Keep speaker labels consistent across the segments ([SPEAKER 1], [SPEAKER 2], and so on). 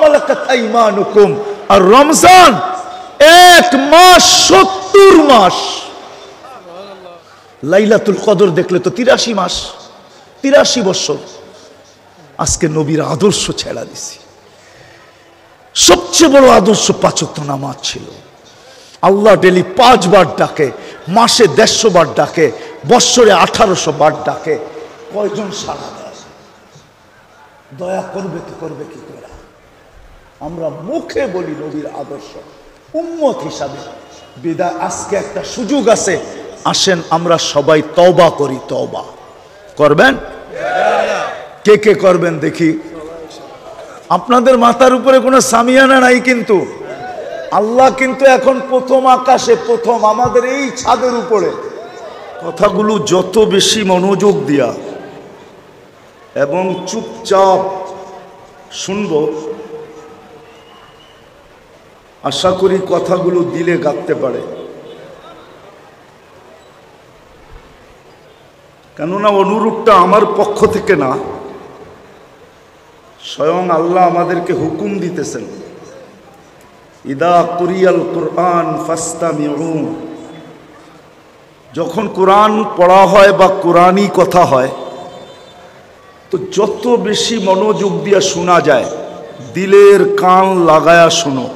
[SPEAKER 1] মালাকাত আইমানুকুম। আর রমজান এক মাস 70 মাস। লাইলাতুল কদর দেখলে তো 83 মাস, 83 বছর। আজকে নবীর আদর্শ ছেড়া দিছি। সবচেয়ে বড় আদর্শ 5 ওয়াক্ত নামাজ ছিল। আল্লাহ ডেলি 5 বার ডাকে, মাসে 150 বার ডাকে, বৎসরে 1800 বার ডাকে। কয়জন সাড়া দেয়? দয়া করবে তো করবে কি করে? আমরা মুখে বলি নবীর আদর্শ উম্মত হিসাবে। বিদায় আজকে একটা সুযোগ আছে, আসেন আমরা সবাই তওবা করি। তওবা করবেন? কে কে করবেন দেখি? আপনাদের মাথার উপরে কোনো সামিয়ানা নাই, কিন্তু আল্লাহ কিন্তু এখন প্রথম আকাশে, প্রথম আমাদের এই ছাদের উপরে। কথাগুলো যত বেশি মনোযোগ দিয়া এবং চুপচাপ শুনবো, আশা করি কথাগুলো দিলে গাঁথতে পারে। কেননা অনুরূপটা আমার পক্ষ থেকে না, স্বয়ং আল্লাহ আমাদেরকে হুকুম দিতেছেন, ইদা কুরিয়াল কুরআন ফাসতামিউ। যখন কোরআন পড়া হয় বা কোরআনই কথা হয়, তো যত বেশি মনোযোগ দিয়া শোনা যায়, দিলের কান লাগায়া শোনো।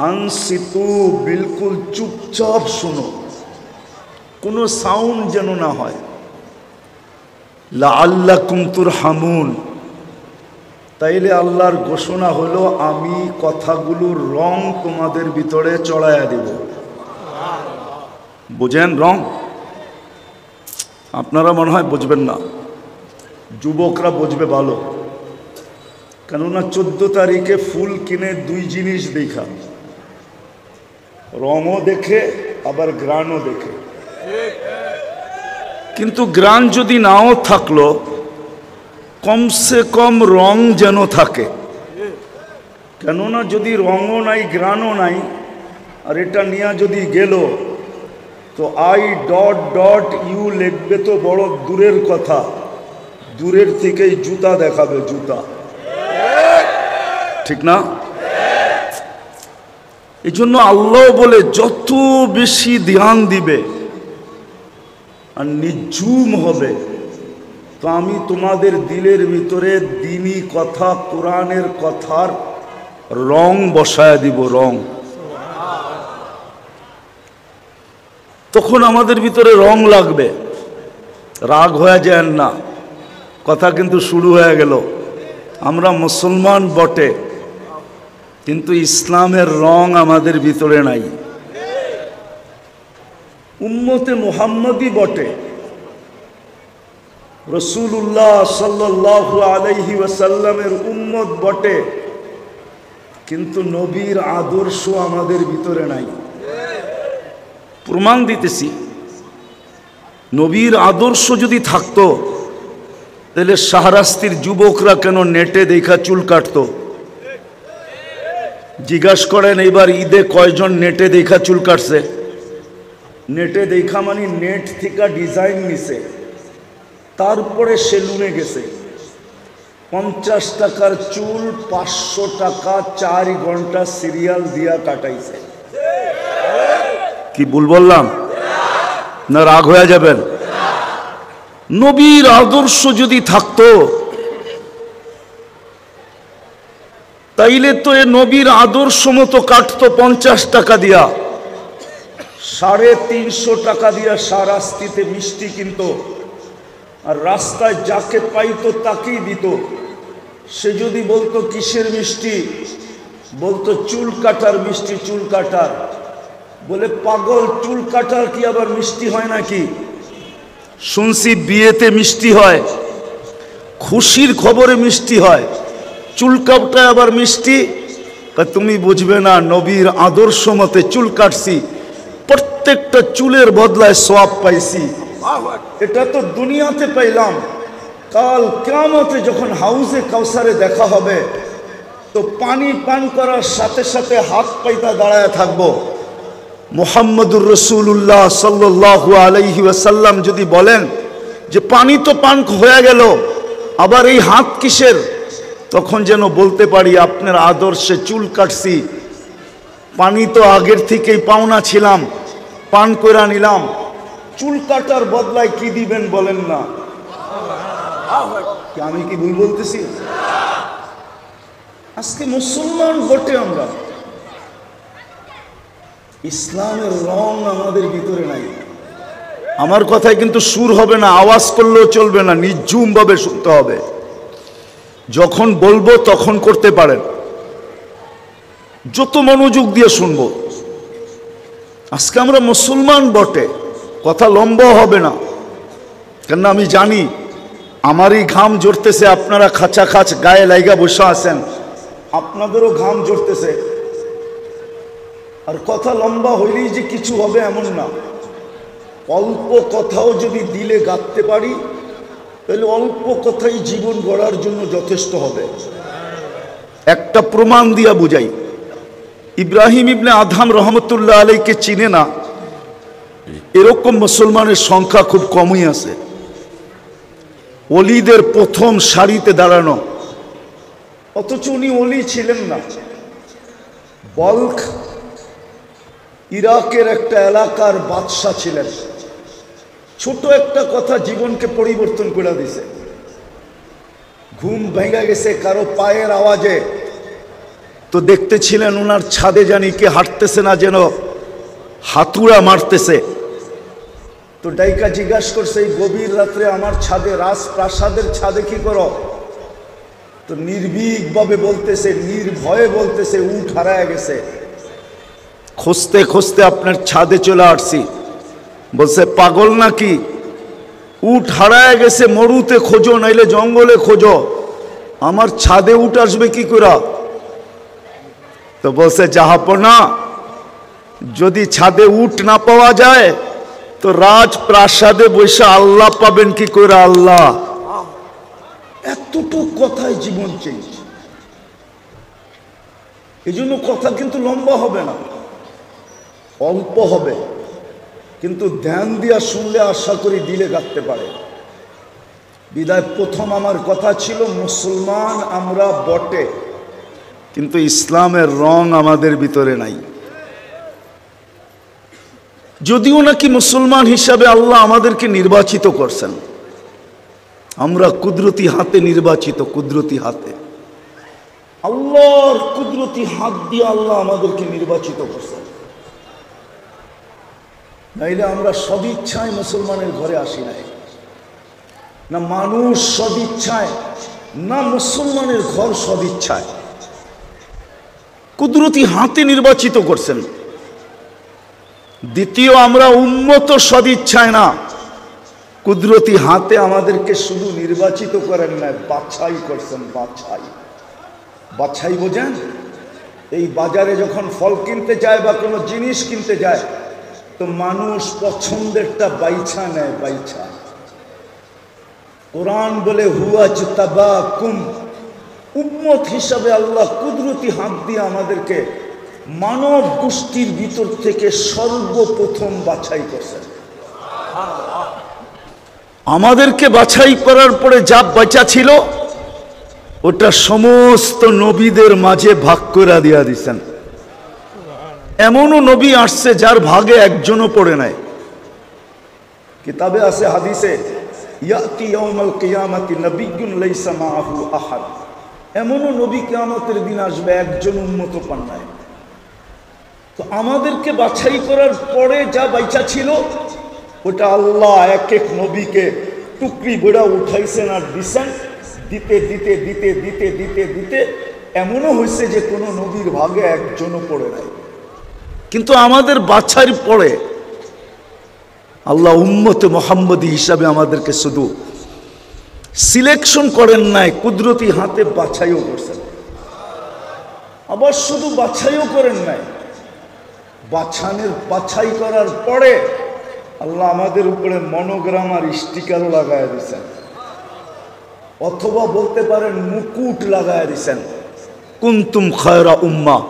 [SPEAKER 1] আনসিতু, বিলকুল চুপচাপ শোনো, কোনো সাউন্ড যেন না হয়। লাআল্লাকুম তুরহামুন। তাইলে আল্লাহর ঘোষণা হলো, আমি কথাগুলোর রং তোমাদের ভিতরে চড়াইয়া দেব। বুঝেন রং? আপনারা মনে হয় বুঝবেন না, যুবকরা বুঝবে ভালো। কেননা 14 তারিখে ফুল কিনে 2 জিনিস দেখা, রঙও দেখে আবার গ্রানও দেখে। কিন্তু গ্রান যদি নাও থাকলো, কমসে কম রং যেন থাকে। কেননা যদি রঙও নাই গ্রানও নাই, আর এটা নিয়ে যদি গেল, তো I.U লিখবে তো বড় দূরের কথা, দূরের থেকেই জুতা দেখাবে, জুতা। ঠিক না? এই জন্য আল্লাহ বলে যত বেশি ধ্যান দিবে আর নিঝুম হবে, তো আমি তোমাদের দিলের ভিতরে দ্বীনি কথা, কোরআনের কথার রং বসায় দিব, রং। তখন আমাদের ভিতরে রং লাগবে। রাগ হয়ে যায় না, কথা কিন্তু শুরু হয়ে গেল। আমরা মুসলমান বটে, কিন্তু ইসলামের রং আমাদের ভিতরে নাই। উম্মতে মুহাম্মদী বটে, রাসূলুল্লাহ সাল্লাল্লাহু আলাইহি ওয়াসাল্লামের উম্মত বটে, কিন্তু নবীর আদর্শ আমাদের ভিতরে নাই। প্রমাণ দিতেছি, নবীর আদর্শ যদি থাকতো, তাহলে শাহরাস্তির যুবকরা কেন নেটে দেখা চুল কাটতো? জিজ্ঞাসা করেন এবার ঈদে কয়জন নেটে দেখা চুল কাটছে? নেটে দেখা মানে নেট থেকে ডিজাইন নিছে, তারপরে সেলুনে গেছে। 50 টাকার চুল 500 টাকা 4 ঘন্টা সিরিয়াল দিয়া কাটাইছে। কি ভুল বললাম? না রাগ হয়ে যাবেন? নবীর আদর্শ যদি থাকতো, তাইলে তো এ নবীর আদর্শ মতো কাটতো 50 টাকা দিয়া, 350 টাকা দিয়া শাহরাস্তিতে মিষ্টি কিনতো, আর রাস্তায় যাকে পাইতো তাকেই দিত। সে যদি বলতো কিসের মিষ্টি, বলতো চুল কাটার মিষ্টি, চুল কাটার। বলে পাগল, চুল কাটার কি আবার মিষ্টি হয় নাকি? শুনছি বিয়েতে মিষ্টি হয়, খুশির খবরে মিষ্টি হয়, চুল কাটায় আবার মিষ্টি। তুমি বুঝবে না, নবীর আদর্শ মতে চুল কাটছি, প্রত্যেকটা চুলের বদলায় সওয়াব পাইছি। এটা তো দুনিয়াতে পাইলাম, কাল কিয়ামতে যখন হাউজে কাউসারে দেখা হবে, তো পানি পান করার সাথে সাথে হাত পাইতা দাঁড়ায় থাকবো। মুহাম্মদুর রাসূলুল্লাহ সাল্লাল্লাহু আলাইহি ওয়াসাল্লাম যদি বলেন যে পানি তো পান হয়ে গেল, আবার এই হাত কিসের? তখন যেন বলতে পারি আপনার আদর্শে চুল কাটছি, পানি তো আগের থেকেই পাওনা ছিলাম, পান করে নিলাম, চুল কাটার বদলায় কি দিবেন বলেন না? আমি কি ভুল বলতেছি? আজকে মুসলমান বটে আমরা, ইসলামের রং আমাদের ভিতরে নাই। আমার কথায় কিন্তু সুর হবে না, আওয়াজ করলেও চলবে না, নির্ঝুম ভাবে শুনতে হবে। যখন বলবো তখন করতে পারেন, যত মনোযোগ দিয়ে শুনবো। আজকে আমরা মুসলমান বটে, কথা লম্বা হবে না, কেননা আমি জানি আমারই ঘাম জড়তেছে, আপনারা খাঁচা খাঁচ গায়ে লাইগা বসে আছেন, আপনাদেরও ঘাম জড়তেছে। আর কথা লম্বা হইলেই যে কিছু হবে এমন না, অল্প কথাও যদি দিলে গাঁথতে পারি তাহলে অল্প কথাই জীবন গড়ার জন্য যথেষ্ট হবে। একটা প্রমাণ দিয়া বুঝাই। ইব্রাহিম ইবনে আদহাম রহমতুল্লাহ আলাইকে চিনে না এরকম মুসলমানের সংখ্যা খুব কমই আছে। ওলিদের প্রথম সারিতে দাঁড়ানো, অথচ উনি ওলি ছিলেন না। বলখ ইরাকের একটা এলাকার বাদশাহ ছিলেন। ছোট একটা কথা জীবনকে পরিবর্তন করে দিছে। ঘুম ভেঙে গেছে কারো পায়ের আওয়াজে, তো দেখতেছিলেন ওনার ছাদে জানি কে হাঁটতেছে না, যেন হাতুড়া মারতেছে। তো ডাইকা জিজ্ঞাসা করছে, এই গভীর রাত্রে আমার ছাদে, রাজপ্রাসাদের ছাদে কি করো? তো নির্ভীকভাবে বলতেছে, নির্ভয়ে বলতেছে, উট হারায় গেছে, খুঁজতে খুঁজতে আপনার ছাদে চলে আসছি। বলছে পাগল নাকি, উট হারায় গেছে, মরুতে খোঁজো নাইলে জঙ্গলে খোঁজো, আমার ছাদে উট আসবে কি করে? তো বলছে জাহাপনা, যদি ছাদে উট না পাওয়া যায় তো রাজপ্রাসাদে বসে আল্লাহ পাবেন কি করে? আল্লাহ। এতটুকু কথায় জীবন চেঞ্জ। এই জন্য কথা কিন্তু লম্বা হবে না, অল্প হবে, কিন্তু ধ্যান দিয়া শুনলে আশা করি দিলে গাঁথতে পারে। বিদায় প্রথম আমার কথা ছিল মুসলমান আমরা বটে, কিন্তু ইসলামের রং আমাদের ভিতরে নাই। যদিও নাকি মুসলমান হিসাবে আল্লাহ আমাদেরকে নির্বাচিত করছেন, আমরা কুদরতি হাতে নির্বাচিত, কুদরতি হাতে, আল্লাহর কুদরতি হাত দিয়ে আল্লাহ আমাদেরকে নির্বাচিত করছেন। নাইলে আমরা সদিচ্ছায় মুসলমানের ঘরে আসি নাই, না মানুষ সদিচ্ছায়, না মুসলমানের ঘর সদিচ্ছায়, কুদরতি হাতে নির্বাচিত করছেন। দ্বিতীয়, আমরা উম্মত সদিচ্ছায় না, কুদরতি হাতে আমাদেরকে শুধু নির্বাচিত করেন না, বাছাই করছেন। বাছাই বোঝেন? এই বাজারে যখন ফল কিনতে যায় বা কোনো জিনিস কিনতে যায়, তো মানুষ পছন্দেরটা বাইছা নেয়, বাইছা। কোরআন বলে হুয়াজ তাবাকুম, উম্মত হিসাবে আল্লাহ কুদরতি হাত দিয়ে আমাদেরকে মানব গোষ্ঠীর ভিতর থেকে সর্বপ্রথম বাছাই করছেন। আমাদেরকে বাছাই করার পরে যা বাঁচা ছিল ওটা সমস্ত নবীদের মাঝে ভাগ করে দিয়া দিছেন। এমনও নবী আসছে যার ভাগে একজনও পড়ে নাই। কিতাবে আছে, হাদিসে, ইয়াতি ইয়াউমাল কিয়ামাতি নাবিয়্যুন লাইসা মাআহু আহাদ, এমনও নবী কিয়ামতের দিন আসবে একজন উম্মত পান নাই। তো আমাদেরকে বাছাই করার পরে যা বাইচা ছিল ওটা আল্লাহ এক এক নবীকে টুকরি বেড়া উঠাইছেন আর দিছেন। দিতে দিতে দিতে দিতে দিতে দিতে এমনও হয়েছে যে কোনো নবীর ভাগে একজনও পড়ে নাই। কিন্তু আমাদের বাছাই পড়ে আল্লাহ উম্মতে মুহাম্মদী হিসাবে আমাদেরকে শুধু সিলেকশন করেন নাই, কুদরতি হাতে বাছাইও করছেন। আবার শুধু বাছাইও করেন নাই, বাছাই করার পরে আল্লাহ আমাদের উপরে মনোগ্রাম আর স্টিকারও লাগায় দিয়েছেন, অথবা বলতে পারেন মুকুট লাগায় দিয়েছেন। কুনতুম খায়রা উম্মাহ,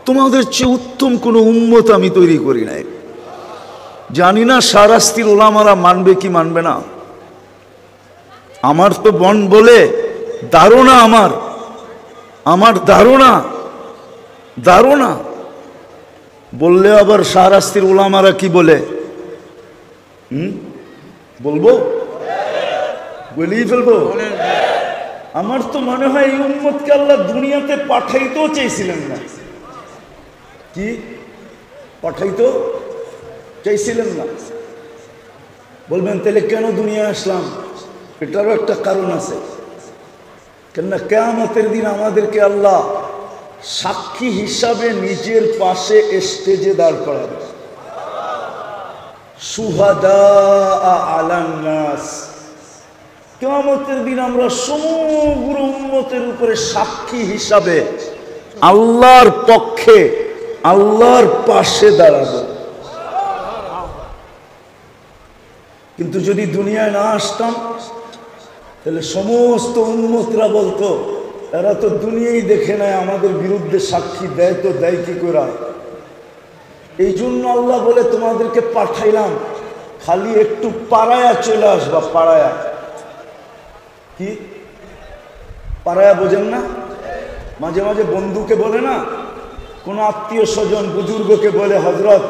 [SPEAKER 1] তোমাদের চেয়ে উত্তম কোনো উম্মত আমি তৈরি করি নাই। জানি না শাহরাস্তির ওলামারা মানবে কি মানবে না। আমার তো বন বলে ধারণা আমার আমার ধারণা বললে আবার শাহরাস্তির উলামারা কি বলে? বলবো, বলেই ফেলবো। আমার তো মনে হয় এই উম্মতকে আল্লাহ দুনিয়াতে পাঠাইতেও চাইছিলেন না। কি পাঠাইতেও চাইছিলেন না? বলবেন তাহলে কেন দুনিয়া আসলাম? এটারও একটা কারণ আছে। কেননা কিয়ামতের দিন আমাদেরকে আল্লাহ সাক্ষী হিসাবে নিজের পাশে স্টেজে দাঁড় করাবে। শুহাদা আলান নাস, কিয়ামতের দিন আমরা সমগ্র উম্মতের উপরে সাক্ষী হিসাবে আল্লাহর পক্ষে আল্লাহর পাশে দাঁড়াবো। কিন্তু যদি দুনিয়ায় না আসতাম তাহলে সমস্ত উম্মতরা বলতো এরা তো দুনিয়াই দেখে নেয়, আমাদের বিরুদ্ধে সাক্ষী দেয় তো দেয় কি করে? এই জন্য আল্লাহ বলে তোমাদেরকে পাঠাইলাম, খালি একটু পাড়ায়া চলে আসবা। পাড়ায়া কি? পাড়ায়া বোঝেন না? মাঝে মাঝে বন্ধুকে বলে না, কোনো আত্মীয় স্বজন বুজুর্গকে বলে হজরত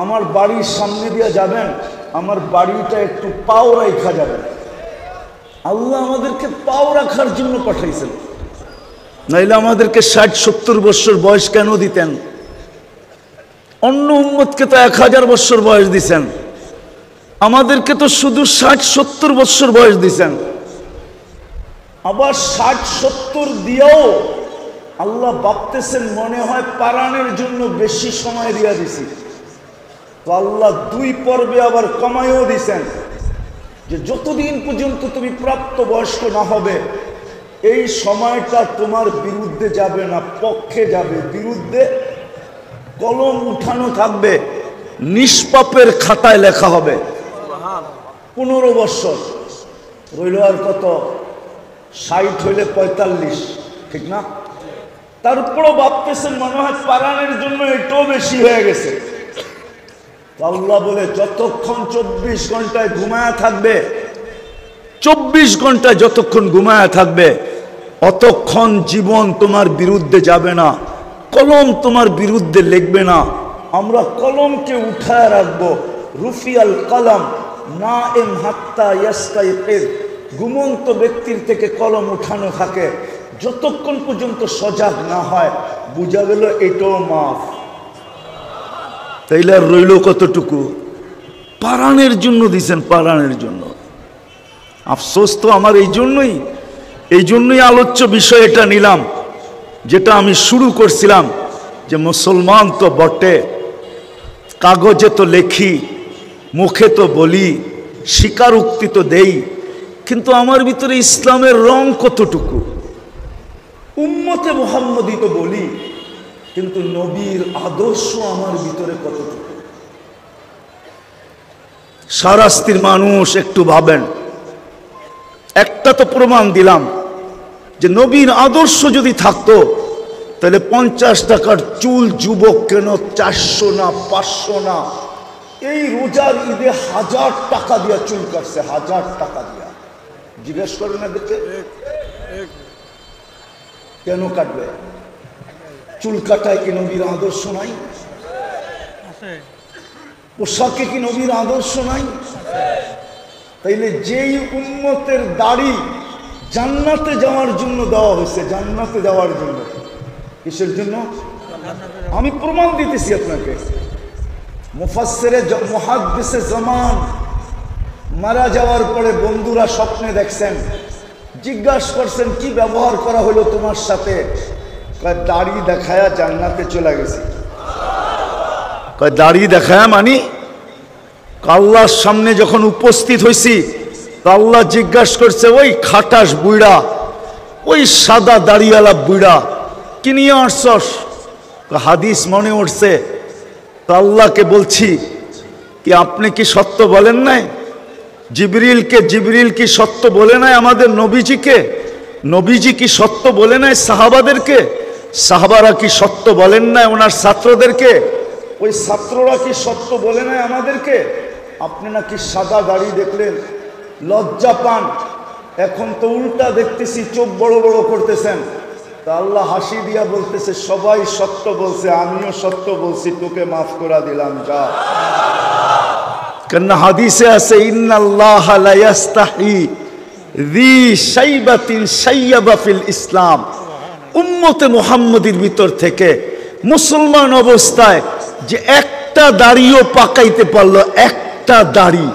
[SPEAKER 1] আমার বাড়ির সামনে দিয়ে যাবেন, আমার বাড়িটা একটু পাও রাখা যাবে। আল্লাহ আমাদেরকে পাও রাখার জন্য পাঠাইছেন, নাইলে আমাদেরকে 60-70 বছর বয়স কেন দিতেন? অন্য উম্মতকে তো 1000 বছর বয়স দিছেন, আমাদেরকে তো শুধু 60-70 বছর বয়স দিছেন। আবার 60-70 দিয়েও আল্লাহ ভাবতেছেন মনে হয় পারানের জন্য বেশি সময় দিয়া দিছি। তো আল্লাহ 2 পর্বে আবার কমায়ও দিছেন যে যতদিন পর্যন্ত তুমি প্রাপ্ত বয়স্ক না হবে এই সময়টা তোমার বিরুদ্ধে যাবে না, পক্ষে যাবে। বিরুদ্ধে কলম উঠানো থাকবে, নিষ্পাপের খাতায় লেখা হবে। 15 বছর রইল, আর কত? 60 হইলে 45, ঠিক না? তারপরও ভাবতেছেন মনে হয় পারানের জন্য এটাও বেশি হয়ে গেছে। আল্লাহ বলে যতক্ষণ 24 ঘন্টায় ঘুমায়া থাকবে, 24 ঘন্টায় যতক্ষণ ঘুমায়া থাকবে অতক্ষণ জীবন তোমার বিরুদ্ধে যাবে না, কলম তোমার বিরুদ্ধে লিখবে না। আমরা কলমকে উঠায় রাখবো। রুফিয়াল কলম নাইম হাত্তা ইয়াস্তাইকিজ, ঘুমন্ত ব্যক্তির থেকে কলম উঠানো থাকে যতক্ষণ পর্যন্ত সজাগ না হয়। বুঝা গেল এটাও মাফ। তাইলে আর রইল কতটুকু? পারানের জন্য দিছেন, পারানের জন্য। আফসোস তো আমার এই জন্যই আলোচ্য বিষয় এটা নিলাম, যেটা আমি শুরু করছিলাম যে মুসলমান তো বটে, কাগজে তো লেখি, মুখে তো বলি, স্বীকারোক্তি তো দেই, কিন্তু আমার ভিতরে ইসলামের রং কতটুকু? উম্মতে মুহাম্মদী তো বলি, কিন্তু নবীর আদর্শ আমার ভিতরে কতটুকু? শাহরাস্তির মানুষ একটু ভাবেন। একটা তো প্রমাণ দিলাম যে নবীর আদর্শ যদি থাকতো তাহলে 50 টাকার চুল যুবক কেন 400 না 500 না? এই রোজার ঈদে 1000 টাকা দিয়া চুল কাটছে, 1000 টাকা দিয়া। জিজ্ঞেস করেন না দেখে কেন কাটবে? চুল কাটায় কি নবীর আদর্শ নাই? পোশাকে কি নবীর আদর্শ নাই? তাইলে যেই উম্মতের দাড়ি জান্নাতে যাওয়ার জন্য দেওয়া হয়েছে, জান্নাতে যাওয়ার জন্য, কিসের জন্য? আমি প্রমাণ দিতেছি আপনাকে। মুফাসসিরে মুহাদ্দিসে জামান মারা যাওয়ার পরে বন্ধুরা স্বপ্নে দেখছেন, জিজ্ঞাসা করছেন কি ব্যবহার করা হলো তোমার সাথে? কয় দাড়ি দেখায়া জান্নাতে চলে গেছে। কয় দাড়ি দেখায়া মানে? আল্লাহর সামনে যখন উপস্থিত হয়েছি তো আল্লাহ জিজ্ঞাসা করছে ওই খাটাস বুইড়া, ওই সাদা দাড়িওয়ালা বুইড়া কি নিয়ে আসছস? হাদিস মনে উঠছে। তো আল্লাহকে বলছি কি আপনি কি সত্য বলেন নাই? জিবরিল কি সত্য বলে নাই আমাদের নবীজিকে? নবীজি কি সত্য বলে নাই সাহাবাদেরকে? সাহাবারা কি সত্য বলেন নাই ওনার ছাত্রদেরকে? ওই ছাত্ররা কি সত্য বলে নাই আমাদেরকে? আপনি নাকি সাদা দাড়ি দেখলেন, লজ্জা পান। এখন তো উল্টা দেখতেছি, চোখ বড় বড় করতেছেন। তা আল্লাহ হাসি দিয়া বলতেছে সবাই সত্য বলছে, আমিও সত্য বলছি, তোকে মাফ করে দিলাম, যা। কেন হাদিসে আছে ইন্নাল্লাহ লা ইস্তাহি যী শাইবাতিন শাইয়াবা ফিল ইসলাম। উম্মতে মুহাম্মদীর ভিতর থেকে মুসলমান অবস্থায় যে একটা দাড়িও পাকাইতে পারলো, একটা দাড়ি,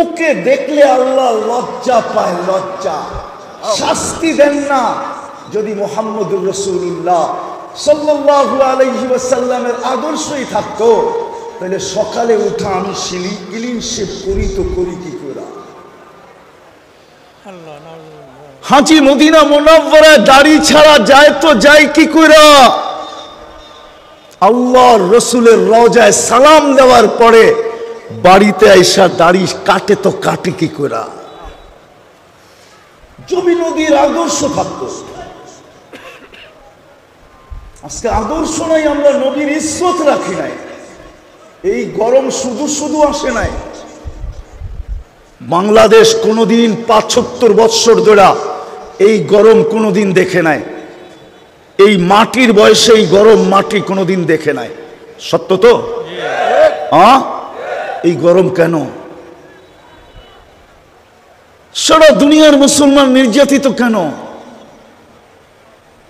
[SPEAKER 1] ওকে দেখলে আল্লাহ লজ্জা পায়, লজ্জা। শাস্তি দেন না। যদি মুহাম্মদুর রাসূলুল্লাহ সাল্লাল্লাহু আলাইহি ওয়াসাল্লামের আদর্শই থাকতো, তাহলে সকালে উঠা আমি ক্লিন শেভ করি তো করি কি করে? হাজী মদিনা মুনাওয়ারায় দাড়ি ছাড়া যায় তো যায় কি করে? আল্লাহর রাসূলের রওজায় সালাম দেওয়ার পরে বাড়িতে আইসা দাড়ি কাটে তো কাটে কি করে? যদি নদীর আদর্শ থাকতো। আজকে আদর্শ নাই, আমরা নবীর ইজ্জত রাখি নাই। এই গরম শুধু শুধু আসে নাই। বাংলাদেশ কোনোদিন ৭৫ বৎসর ধরে এই গরম কোনোদিন দেখে নাই। এই মাটির বয়সে এই গরম মাটি কোনোদিন দেখে নাই। সত্য তো? এই গরম কেন? সারা দুনিয়ার মুসলমান নির্যাতিত কেন?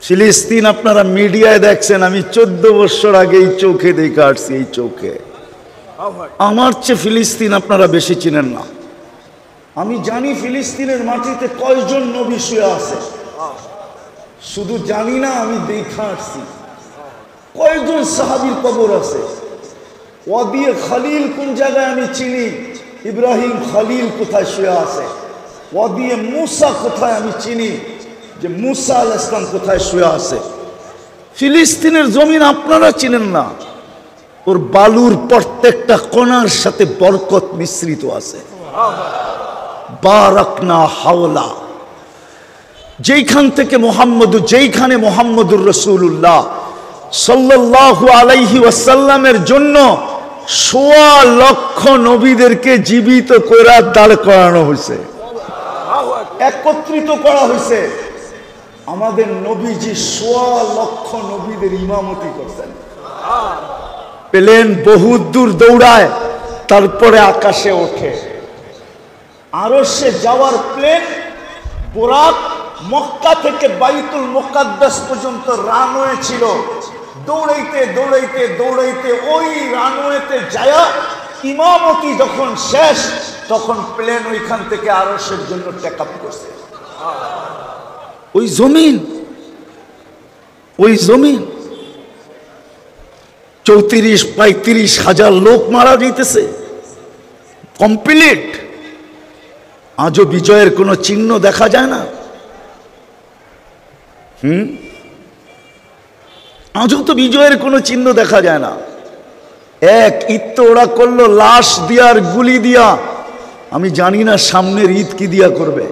[SPEAKER 1] ফিলিস্তিন আপনারা মিডিয়ায় দেখছেন, আমি 14 বছর আগে এই চোখে দেখে আসছি। এই চোখে আমার চেয়ে ফিলিস্তিন আপনারা বেশি চিনেন না। আমি জানি ফিলিস্তিনের মাটিতে কয়জন নবী শুয়ে আছে, শুধু জানি না, আমি দেখে আসছি। কয়জন সাহাবীর কবর আছে। ওয়াদিয়ে খালিল কোন জায়গায় আমি চিনি, ইব্রাহিম খালিল কোথায় শুয়ে আছে। ওয়াদিয়ে মুসা কোথায় আমি চিনি, যে মুসা আলাইহিস সালাম কোথায় শুয়ে আছে। ফিলিস্তিনের জমিন আপনারা চিনেন না, ওর বালুর প্রত্যেকটা কোণার সাথে বরকত মিশ্রিত আছে। বারাকনা হাওলা, যেইখানে মুহাম্মদুর রাসূলুল্লাহ সাল্লাল্লাহু আলাইহি ওয়াসাল্লামের জন্য ১৬ লক্ষ নবীদেরকে জীবিত করে দাঁড় করানো হয়েছে, একত্রিত করা হয়েছে। আমাদের নবীজি ১৬ লক্ষ নবীদের ইমামতি করছেন। প্লেন বহুত দূর দৌড়ায়, তারপরে আকাশে ওঠে। আরশে যাওয়ার প্লেন বুরাক মক্কা থেকে বাইতুল মুকাদ্দাস পর্যন্ত রানওয়ে ছিল। দৌড়াইতে দৌড়াইতে দৌড়াইতে ওই রানওয়েতে যায় ইমামতি যখন শেষ, তখন প্লেন ওইখান থেকে আরশের জন্য টেক আপ করছে। ওই জমিন ৩৪-৩৫ হাজার লোক মারা যাইতেছে কমপ্লিট। আজও বিজয়ের কোনো চিহ্ন দেখা যায় না। আজও তো বিজয়ের কোনো চিহ্ন দেখা যায় না। এক ঈদ তো ওরা করলো লাশ দিয়া আর গুলি দিয়া, আমি জানি না সামনের ঈদ কি দিয়া করবে।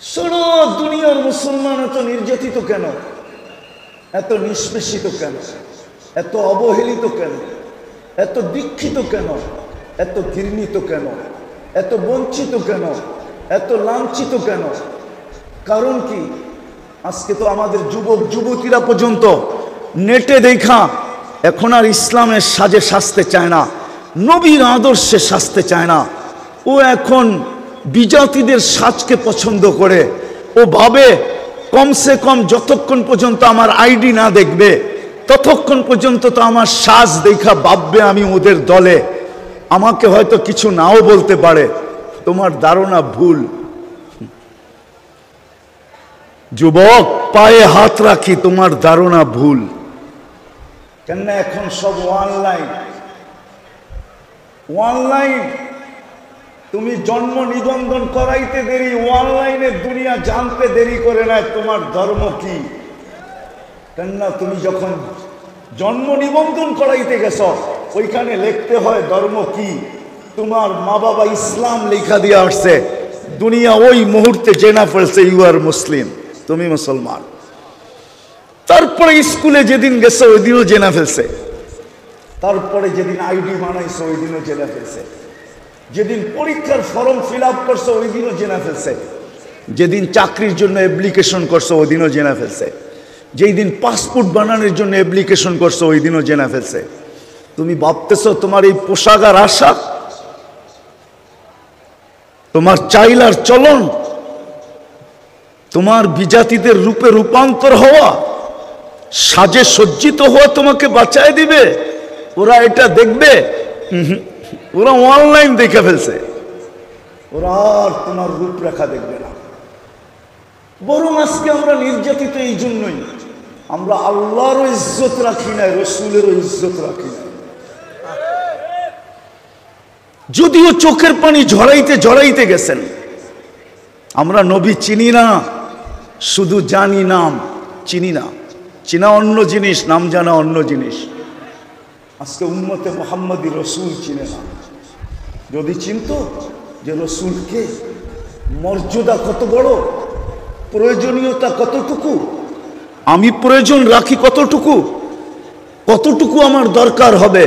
[SPEAKER 1] সারা দুনিয়ার মুসলমান এত নির্যাতিত কেন, এত নিষ্পেষিত কেন, এত অবহেলিত কেন, এত দীক্ষিত কেন, এত ঘৃণিত কেন, এত বঞ্চিত কেন, এত লাঞ্ছিত কেন? কারণ কি? আজকে তো আমাদের যুবক যুবতীরা পর্যন্ত নেটে দেখা এখন আর ইসলামের সাজে সাজতে চায় না, নবীর আদর্শে সাজতে চায় না। ও এখন বিজাতিদের সাজকে পছন্দ করে। ও ভাবে কমসে কম যতক্ষণ পর্যন্ত আমার আইডি না দেখবে, ততক্ষণ পর্যন্ত তো আমার সাজ দেখা ভাববে আমি ওদের দলে। আমাকে হয়তো কিছু নাও বলতে পারে। তোমার ধারণা ভুল। যুবক, পায়ে হাত রাখি, তোমার ধারণা ভুল। কেন এখন সব অনলাইন। তুমি জন্ম নিবন্ধন করাইতে দেরি, অনলাইনে দুনিয়া জানতে দেরি করে না তোমার ধর্ম কি। কেননা তুমি যখন জন্ম নিবন্ধন করাইতে গেছ, ওইখানে লিখতে হয় ধর্ম কি। তোমার মা বাবা ইসলাম লেখা দিয়ে আসছে, দুনিয়া ওই মুহূর্তে জেনা ফেলছে ইউ আর মুসলিম, তুমি মুসলমান। তারপরে স্কুলে যেদিন গেছে ওই দিনও জেনা ফেলছে। তারপরে যেদিন আইডি বানাইছে ওই দিনও জেনা ফেলছে। যেদিন পরীক্ষার ফর্ম ফিল আপ করছে ওই দিনও জেনা ফেলছে। যেদিন চাকরির জন্য অ্যাপ্লিকেশন করছো ওই দিনও জেনে ফেলছে, যেই দিন পাসপোর্ট বানানোর জন্য অ্যাপ্লিকেশন করছো ওই দিনও জেনে ফেলছে। তুমি ভাবতেছো তোমার এই পোশাক আর আশা, তোমার চাইলার চলন, তোমার বিজাতিদের রূপে রূপান্তর হওয়া, সাজে সজ্জিত হওয়া তোমাকে বাঁচায় দিবে? ওরা এটা দেখবে? ওরা অনলাইন দেখে ফেলছে, ওরা আর তোমার রূপরেখা দেখবে না। বরং আজকে আমরা নির্যাতিত এই জন্যই, আমরা আল্লাহরও ইজ্জত রাখি নাই, রসুলেরও ইজ্জত রাখি নাই। যদিও চোখের পানি ঝরাইতে ঝরাইতে গেছেন। আমরা নবী চিনি না, শুধু জানি নাম, চিনি না। চিনা অন্য জিনিস, নাম জানা অন্য জিনিস। আজকে উম্মতে মুহাম্মদী রসুল চিনে না। যদি চিনতো যে রসুলকে মর্যাদা কত বড়, প্রয়োজনীয়তা কতটুকু, আমি প্রয়োজন রাখি কতটুকু, কতটুকু আমার দরকার হবে,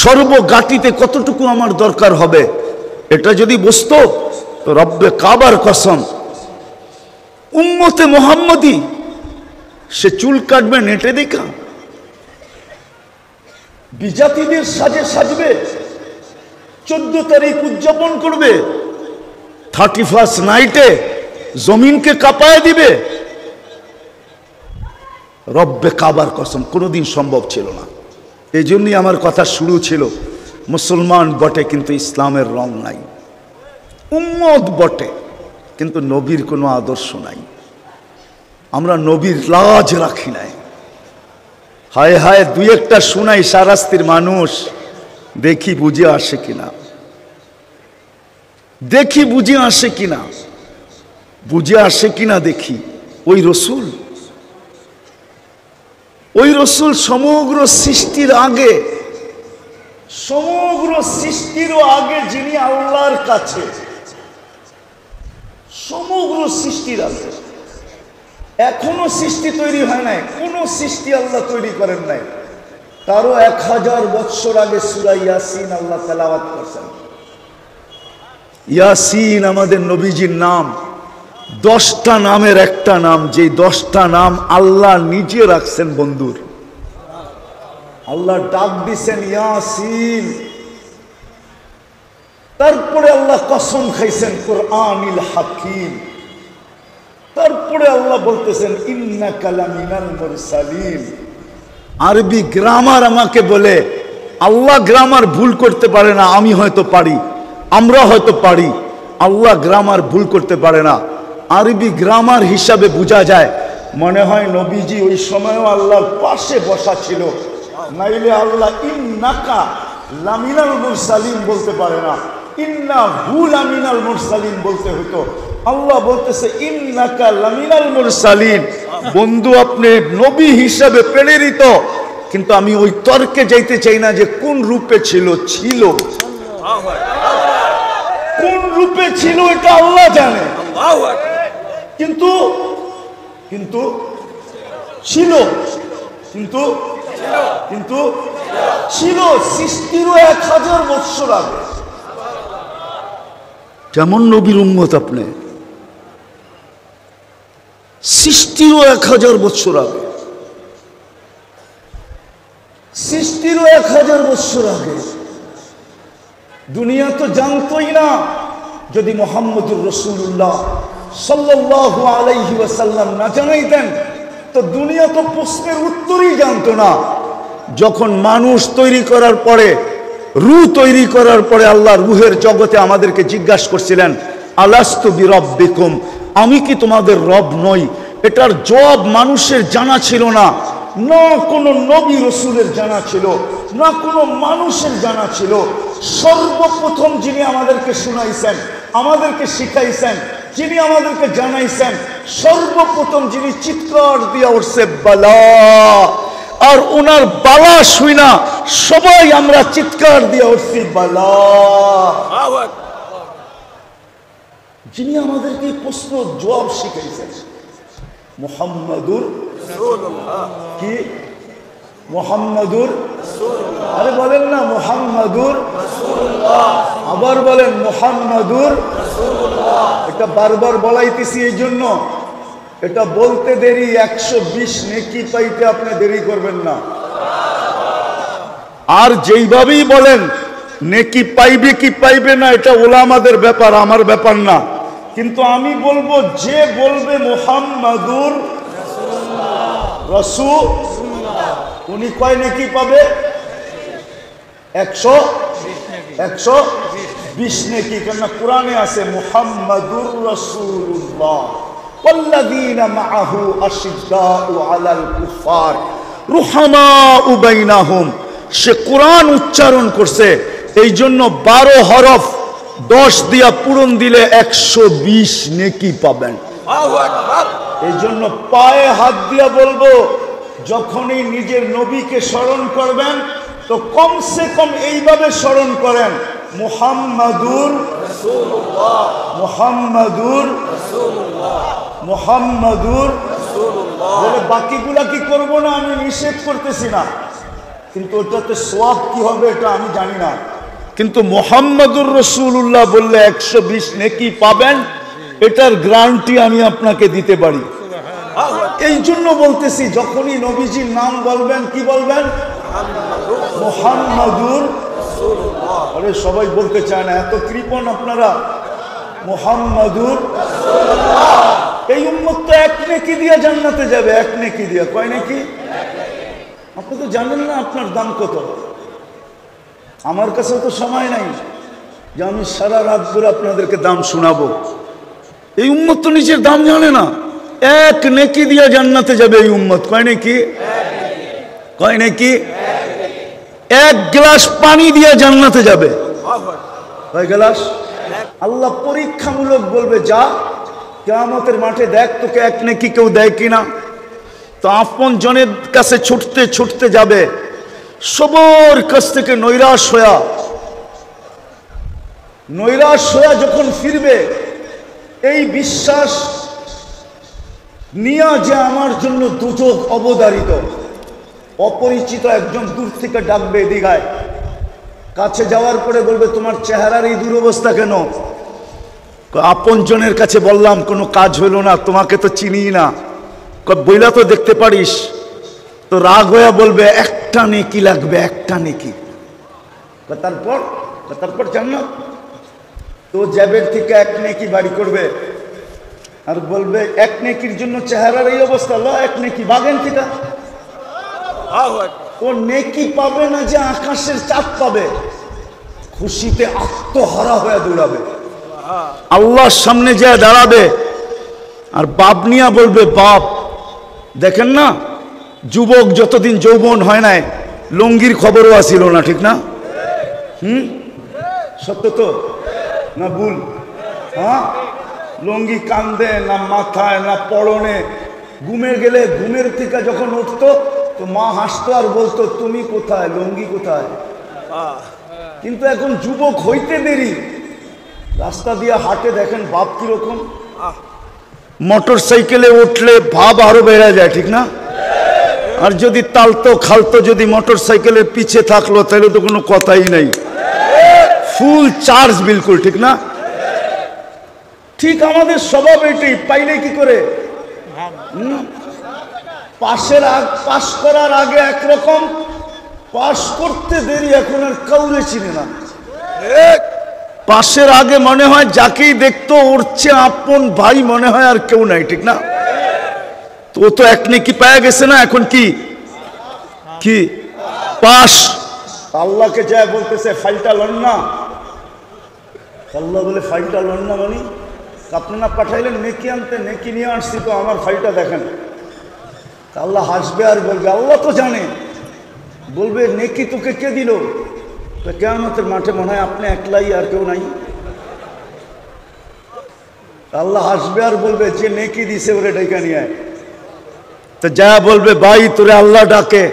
[SPEAKER 1] সর্বগাটিতে কতটুকু আমার দরকার হবে, এটা যদি বুঝতো তো রব্বে কাবার কসম উম্মতে মুহাম্মদী সে চুল কাটবে নেটে দেখা, বিজাতিদের সাজে সাজবে, 14 তারিখ উদযাপন করবে, 31st নাইটে জমিনকে কাঁপায় দিবে। রব্বে কাবার কসম কোনোদিন সম্ভব ছিল না। এই জন্যই আমার কথা শুরু ছিল, মুসলমান বটে কিন্তু ইসলামের রং নাই, উম্মত বটে কিন্তু নবীর কোনো আদর্শ নাই। আমরা নবীর লাজ রাখি নাই। হায় হায়, দুই একটা শোনাই সারাস্তির মানুষ, দেখি বুঝে আসে কিনা, দেখি বুঝে আসে কিনা, বুঝে আসে কিনা দেখি। ওই রসুল সমগ্র সৃষ্টির আগে, সমগ্র সৃষ্টিরও আগে যিনি আল্লাহর কাছে, সমগ্র সৃষ্টির আগে, এখনো সৃষ্টি তৈরি হয় নাই, কোন সৃষ্টি আল্লাহ তৈরি করেন নাই। তারও 1000 বৎসর আগে সূরা ইয়াসিন আল্লাহ তেলাওয়াত করছেন। ইয়াসিন আমাদের নবীজির নাম, 10টা নামের একটা নাম, যে 10টা নাম আল্লাহ নিজে রাখছেন বন্ধুর। আল্লাহ ডাক দিছেন ইয়াসিন, তারপরে আল্লাহ কসম খাইছেন কুরআনিল হাকিম, তারপরে আল্লাহ বলতেছেন ইন্নাকা লামিনাল মুরসালিন। আরবি গ্রামার আমাকে বলে, আল্লাহ গ্রামার ভুল করতে পারে না, আমি হয়তো পারি, আমরা হয়তো পারি, আল্লাহ গ্রামার ভুল করতে পারে না। আরবি গ্রামার হিসাবে বোঝা যায় মনে হয় নবীজি ওই সময়ও আল্লাহর পাশে বসা ছিল, নাইলে আল্লাহ ইন্নাকা লামিনাল মুরসালিন বলতে পারে না, ইন্নাহু লামিনাল মুরসালিন বলতে হতো। আল্লাহ বলতেছে ইন্নাকা লামিনাল মুরসালিন, বন্ধু আপনি নবী হিসাবে প্রেরিত। কিন্তু আমি ওই তর্কে যাইতে চাই না যে কোন রূপে ছিল, কোন রূপে ছিল এটা আল্লাহ জানে, কিন্তু কিন্তু ছিল, কিন্তু কিন্তু ছিল সৃষ্টিরও 1000 বৎসর আগে। কেমন নবীর উম্মত আপনি, সৃষ্টিরও 1000 বৎসর আগে, সৃষ্টিরও 1000 বৎসর আগে। দুনিয়া তো জানতোই না, যদি মুহাম্মদুর রাসূলুল্লাহ সাল্লাল্লাহু আলাইহি ওয়াসাল্লাম না জানাইতেন তো দুনিয়া তো প্রশ্নের উত্তরই জানতো না। যখন মানুষ তৈরি করার পরে, রূহ তৈরি করার পরে আল্লাহ রূহের জগতে আমাদেরকে জিজ্ঞাসা করছিলেন আলাস্তু বিরাব্বিকুম, আমি কি তোমাদের রব নই? এটার জবাব মানুষের জানা ছিল না, না কোনো নবী রসুলের জানা ছিল, না কোনো মানুষের জানা ছিল। সর্বপ্রথম যিনি আমাদেরকে শুনাইছেন, আমাদেরকে শিখাইছেন, যিনি আমাদেরকে জানাইছেন, সর্বপ্রথম যিনি চিৎকার দিয়ে উঠছে বালা, আর ওনার বালা শুইনা সবাই আমরা চিৎকার দিয়ে উঠছি বালা। যিনি আমাদেরকে প্রশ্ন জবাব শিখাইছেন মুহাম্মাদুর কি, মুহাম্মাদুর, আরে বলেন না মুহাম্মাদুর, আবার বলেন মুহাম্মাদুর। এটা বারবার বলাইতেছি এই জন্য, এটা বলতে দেরি, 120 নেকি পাইতে আপনি দেরি করবেন না। আর যেইভাবেই বলেন নেকি পাইবে কি পাইবে না এটা ওলামাদের ব্যাপার, আমার ব্যাপার না। কিন্তু আমি বলবো যে বলবে মুহাম্মাদুর রাসূলুল্লাহ উনি কয় নেকি পাবে? 120 নেকি। কেন কোরআনে আছে মুহাম্মাদুর রাসূলুল্লাহ ওয়াল্লাযীনা মাআহু আশিদ্দাউ আলাল কুফার রুহামাউ বাইনাহুম। সে কোরআন উচ্চারণ করছে, এই জন্য 12 হরফ 10 দিয়া পূরণ দিলে 120 নেকি পাবেন। এই জন্য পায়ে হাত দিয়া বলবো, যখনই নিজের নবীকে স্মরণ করবেন তো কমসে কম এইভাবে স্মরণ করেন, মুহাম্মাদুর রাসূলুল্লাহ, মুহাম্মাদুর রাসূলুল্লাহ, মুহাম্মাদুর রাসূলুল্লাহ। বলে বাকিগুলা কি করব না, আমি নিষেধ করতেছি না, কিন্তু ওটাতে সওয়াব কি হবে এটা আমি জানি না। কিন্তু মুহাম্মাদুর রাসূলুল্লাহ বললে 120 নেকি পাবেন, এটার গ্যারান্টি আমি আপনাকে দিতে পারি। এই জন্য বলতেছি যখনই নবীজির নাম বলবেন কি বলবেন? মুহাম্মাদুর রাসূলুল্লাহ। আরে সবাই বলতে চায় না, এত কৃপণ আপনারা। মুহাম্মাদুর রাসূলুল্লাহ। এই উম্মত তো 1 নেকি দিয়ে জান্নাতে যাবে, 1 নেকি দিয়ে। কয় নেকি? আপনি তো জানেন না আপনার দাম কত। আমার কাছে তো সময় নাই যে আমি সারা রাত ধরে আপনাদেরকে দাম শোনাবো। এই উম্মত তো নিজের দাম জানে না। 1 নেকি দিয়ে জান্নাতে যাবে এই উম্মত। কয় নেকি? কয় নেকি? 1 গ্লাস পানি দিয়ে জান্নাতে যাবে। কয় গ্লাস? আল্লাহ পরীক্ষামূলক বলবে, যা কিয়ামতের মাঠে দেখ তোকে 1 নেকি কেউ দেয় কিনা। তো আপন জনের কাছে ছুটতে ছুটতে যাবে, সবার কাছ থেকে নৈরাশ হয়ে যখন ফিরবে, এই বিশ্বাস নিয়া যে আমার জন্য দুজক অবধারিত, অপরিচিত একজন দূর থেকে ডাকবে দিঘায়। কাছে যাওয়ার পরে বলবে, তোমার চেহারার এই দুরবস্থা কেন? আপন জনের কাছে বললাম, কোনো কাজ হলো না, তোমাকে তো চিনি না। বইলা তো দেখতে পারিস। তো রাগ হয়ে বলবে, 1টা নেকি লাগবে, 1টা নেকি। তারপর জান্নাত। তো জ্যাবের থেকে 1 নেকি বাড়ি করবে আর বলবে, 1 নেকির জন্য চেহারার এই অবস্থা, 1 নেকি বাগেন থেকে। ও নেকি পাবে না যে আকাশের চাঁদ পাবে, খুশিতে আত্মহারা হয়ে দৌড়াবে, আল্লাহর সামনে যায় দাঁড়াবে। আর বাপ নিয়া বলবে, বাপ দেখেন না, যুবক যতদিন যৌবন হয় নাই লুঙ্গির খবরও আসিল না, ঠিক না? সত্য তো না ভুল? হ্যাঁ, লুঙ্গি কান্দে না মাথায় না পরনে। ঘুমে গেলে ঘুমের থেকে যখন উঠতো তো মা হাসতো আর বলতো, তুমি কোথায়, লুঙ্গি কোথায়? কিন্তু এখন যুবক হইতে দেরি, রাস্তা দিয়ে হাঁটে, দেখেন বাপ কিরকম। মোটর সাইকেলে উঠলে ভাব আরো বেড়ে যায়, ঠিক না? আর যদি তালতো খালতো যদি মোটর সাইকেলের পিছে থাকলো তাহলে তো কোনো কথাই নাই, ফুল চার্জ বিলকুল, ঠিক না? ঠিক আমাদের স্বভাব এটাই। পাইলে কি করে? পাশ করার আগে একরকম, পাশ করতে দেরি, এখন আর কাউরে চিনে না। পাশের আগে মনে হয় যাকেই দেখতো উঠছে আপন ভাই মনে হয়, আর কেউ নাই, ঠিক না? তো ও তো 1 নেকি পায়া গেছে না, এখন কি কি পাশ। আল্লাহকে যায় বলতেছে, ফাইলটা লন না। আল্লাহ বলে, ফাইলটা লন না মানে? আপনারা পাঠাইলেন নেকি আনতে, নেকি নিয়ে আসছি, তো আমার ফাইলটা দেখেন। আল্লাহ হাসবে আর বলবে, আল্লাহ তো জানে। বলবে, নেকি তোকে কে দিল? তো কিয়ামতের মাঠে মনে হয় আপনি একলাই, আর কেউ নাই। আল্লাহ হাসবে আর বলবে, যে নেকি দিছে ওরে ডেকে নিয়ে আয়। তো যা বলবে, ভাই তোরে আল্লাহ ডাকে।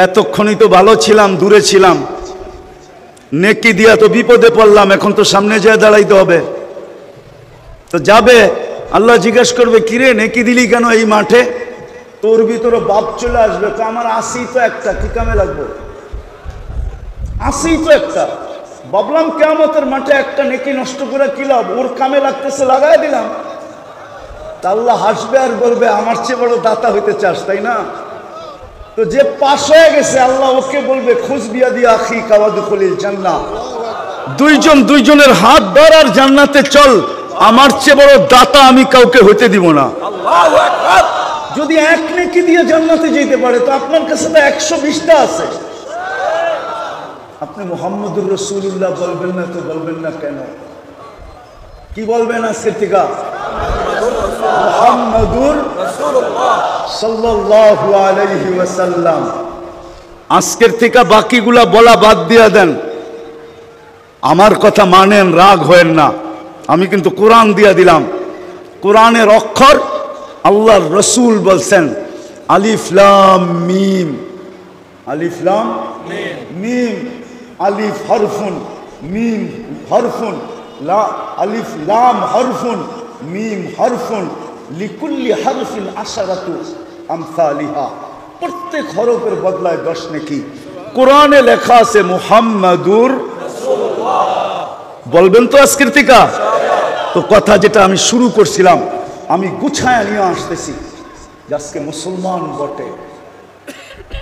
[SPEAKER 1] এতক্ষণই তো ভালো ছিলাম, দূরে ছিলাম, নেকি দিয়া তো বিপদে পড়লাম, এখন তো সামনে যায় দাঁড়াইতে হবে। তো যাবে, আল্লাহ জিজ্ঞেস করবে, কিরে নেকি দিলি কেন এই মাঠে? তোর ভিতরে বাপ চলে আসবে, তো আমার আসি তো একটা, কি কামে লাগবো? আসি তো একটা, ভাবলাম কিয়ামতের মাঠে একটা নেকি নষ্ট করে কি লাভ, ওর কামে লাগতেছে লাগাই দিলাম। তা আল্লাহ হাসবে আর বলবে আমার চেয়ে বড় দাতা হইতে চাস, তাই না? তো যে পাশ হয়ে গেছে আল্লাহ ওকে বলবে খুশ বিয়া দিয়া আখি কাওয়াদুখুলিল জান্নাহ, দুইজন দুইজনের হাত ধর আর জান্নাতে চল, আমার চেয়ে বড় দাতা আমি কাউকে হইতে দিব না। আল্লাহু আকবার। যদি এক নেকি দিয়ে জান্নাতে যেতে পারে তো আপনার কাছে তো 120টা আছে। আপনি মুহাম্মদুর রাসূলুল্লাহ বলবেন না তো বলবেন না কেন? কি বলবেন আজকের থেকে? মুহাম্মদুর রাসূলুল্লাহ সাল্লাল্লাহু আলাইহি ওয়াসাল্লাম। আজকের থেকে বাকিগুলা বলা বাদ দিয়া দেন। আমার কথা মানেন, রাগ হয়েন না। আমি কিন্তু কোরআন দিয়া দিলাম, কোরআনের অক্ষর আল্লাহর রসুল বলছেন আলিফ লাম মিম, আলিফ লাম মিম, আলিফ হরফুন মিম হরফুন, লা আলিফ লাম হরফুন মিম হরফুন, লিকুল্লি হরফিন আশারাতু আমসালিহা। প্রত্যেক হরফের বদলায় 10 নেকি। কোরআনে লেখা আছে মুহাম্মাদুর রাসূলুল্লাহ। বলবেন তো আজকের থেকে? তো কথা যেটা আমি শুরু করছিলাম আমি গুছায় নিয়ে আসতেছি যে আজকে মুসলমান বটে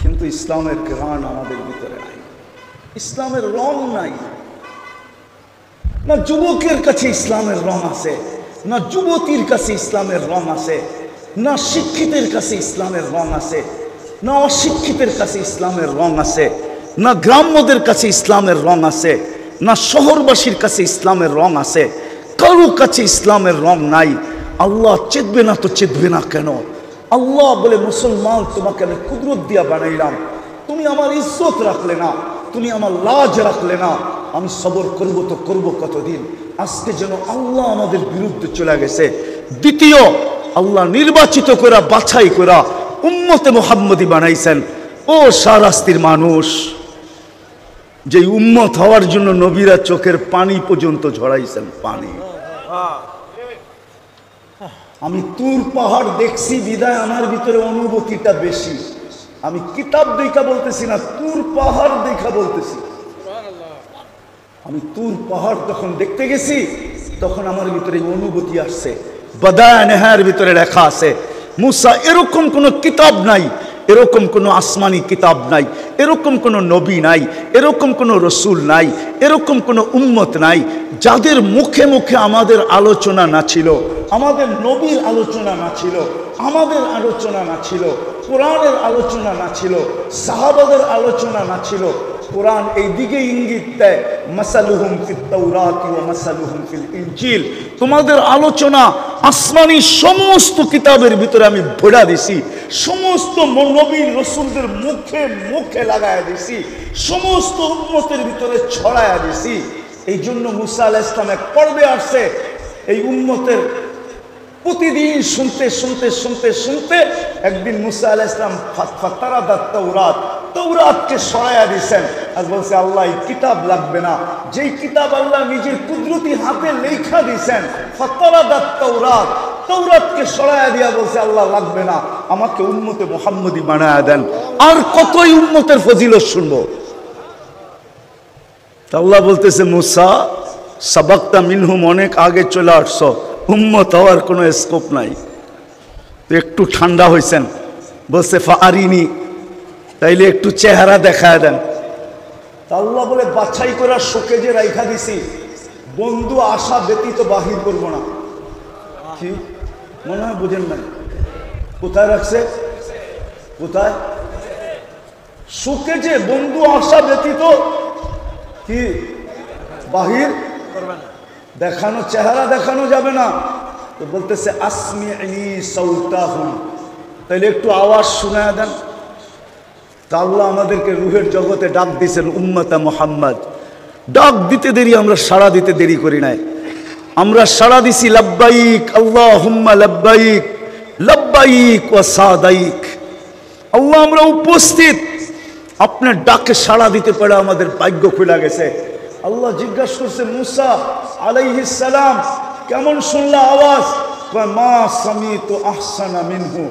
[SPEAKER 1] কিন্তু ইসলামের ঘ্রাণ আমাদের ভিতরে নাই, ইসলামের রং নাই। না যুবকের কাছে ইসলামের রং আছে, না যুবতীর কাছে ইসলামের রং আছে, না শিক্ষিতের কাছে ইসলামের রং আছে, না অশিক্ষিতের কাছে ইসলামের রং আছে, না গ্রাম্যদের কাছে ইসলামের রং আছে, না শহরবাসীর কাছে ইসলামের রং আছে। কারো কাছে ইসলামের রং নাই। আল্লাহ চেতবে না তো চেতবে না কেন? আল্লাহ বলে মুসলমান তোমাকে আমি কুদরত দিয়া বানাইলাম, তুমি আমার ইজ্জত রাখলে না, তুমি আমার লাজ রাখলে না, আমি সবর করব তো করব কতদিন? আজকে যেন আল্লাহ আমাদের বিরুদ্ধে চলে গেছে। দ্বিতীয়, আল্লাহ নির্বাচিত করা বাছাই করা উম্মতে মুহাম্মদী বানাইছেন। ও শাহরাস্তির মানুষ, যে উম্মত হওয়ার জন্য নবীরা চোখের পানি পর্যন্ত ঝরাইছেন, পানি। আমি তুর পাহাড় দেখছি বিদায় আমার ভিতরে অনুভূতিটা বেশি। আমি কিতাব দেখা বলতেছি না, তুর পাহাড় দেখা বলতেছি। আমি তুর পাহাড় যখন দেখতে গেছি তখন আমার ভিতরে অনুভূতি আসছে। বাদায়া নেহার ভিতরে লেখা আছে মুসা এরকম কোনো কিতাব নাই, এরকম কোনো আসমানি কিতাব নাই, এরকম কোনো নবী নাই, এরকম কোনো রসুল নাই, এরকম কোনো উম্মত নাই যাদের মুখে মুখে আমাদের আলোচনা না ছিল, আমাদের নবীর আলোচনা না ছিল, আমাদের আলোচনা না ছিল, কোরআনের আলোচনা না ছিল, সাহাবাদের আলোচনা না ছিল। কোরআন এই দিকে ইঙ্গিত দেয় মাসালুহুম ফিত তাওরাতি ওয়া মাসালুহুম ফিল ইনজিল। তোমাদের আলোচনা আসমানি সমস্ত কিতাবের ভিতরে আমি ভরা দিছি, সমস্ত নবীর রসুলদের মুখে মুখে লাগায়া দিছি, সমস্ত উম্মতের ভিতরে ছড়ায়া দিছি। এই জন্য মুসা আলাইহিস সালাম এক পর্বে আসছে এই উম্মতের প্রতিদিন শুনতে শুনতে শুনতে শুনতে একদিন মুসা আলাইহিস সালাম ফাতারাদাত তাওরাত, তাওরাতকে সরাইয়া দিয়েছেন আর বলছে আল্লাহ এই কিতাব লাগবে না, যেই কিতাব আল্লাহ নিজের কুদরতি হাতে লেখা দিয়েছেন। ফাতারাদাত তাওরাত, তাওরাতকে সরাইয়া দিয়া বলছে আল্লাহ লাগবে না, আমাকে উম্মতে মুহাম্মদী বানায়া দেন। আর কতই উম্মতের ফজিলত শুনবো? আল্লাহ বলতেছে মুসা সাবাক্তা মিনহুম, অনেক আগে চলে আসছো, উম্মত হওয়ার কোনো স্কোপ নাই। তো একটু ঠান্ডা হয়েছেন, বলছে ফারিনি, তাইলে একটু চেহারা দেখায় দেন। আল্লাহ বলে বাছাই করার শোকে যে রাইখা দিছি, বন্ধু আশা ব্যতীত বাহির করব না। কি মনে হয় বুঝেন নাই? কোথায় রাখছে? কোথায়? শোকে যে বন্ধু আশা ব্যতীত কি বাহির করবে না, দেখানো চেহারা দেখানো যাবে না। তো বলতেছে আসমিনি সাউতাহুম, তাইলে একটু আওয়াজ শোনায় দেন। তা আল্লাহ আমাদেরকে রুহের জগতে ডাক দিয়েছেন উম্মতে মুহাম্মদ। ডাক দিতে দেরি, আমরা সাড়া দিতে দেরি করি নাই। আমরা সাড়া দিছি লাব্বাইক আল্লাহুম্মা লাব্বাইক, লাব্বাইক ওয়া সাদাইক। আল্লাহ আমরা উপস্থিত, আপনার ডাকে সাড়া দিতে পারে আমাদের ভাগ্য খুলে গেছে। আল্লাহ জিজ্ঞাসা করছে মুসা আলাইহিস সালাম কেমন শুনলা আওয়াজ? মা সামিতু আহসানা মিনহু,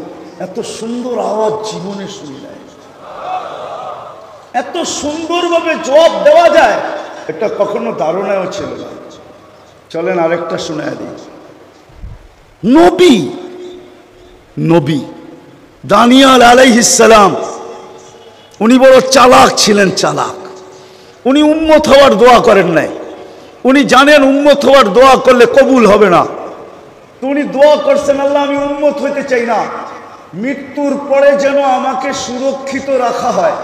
[SPEAKER 1] এত সুন্দর আওয়াজ জীবনে শুনি নাই। এত সুন্দরভাবে জবাব দেওয়া যায় এটা কখনো ধারণাও ছিল না। চলেন আরেকটা শোনায় দিই। নবী নবী দানিয়াল আলাইহিস সালাম, উনি বড় চালাক ছিলেন, চালাক। উনি উম্মত হওয়ার দোয়া করেন নাই। উনি জানেন উম্মত হওয়ার দোয়া করলে কবুল হবে না, তো উনি দোয়া করছেন, আল্লাহ আমি উম্মত হইতে চাই না, মৃত্যুর পরে যেন আমাকে সুরক্ষিত রাখা হয়।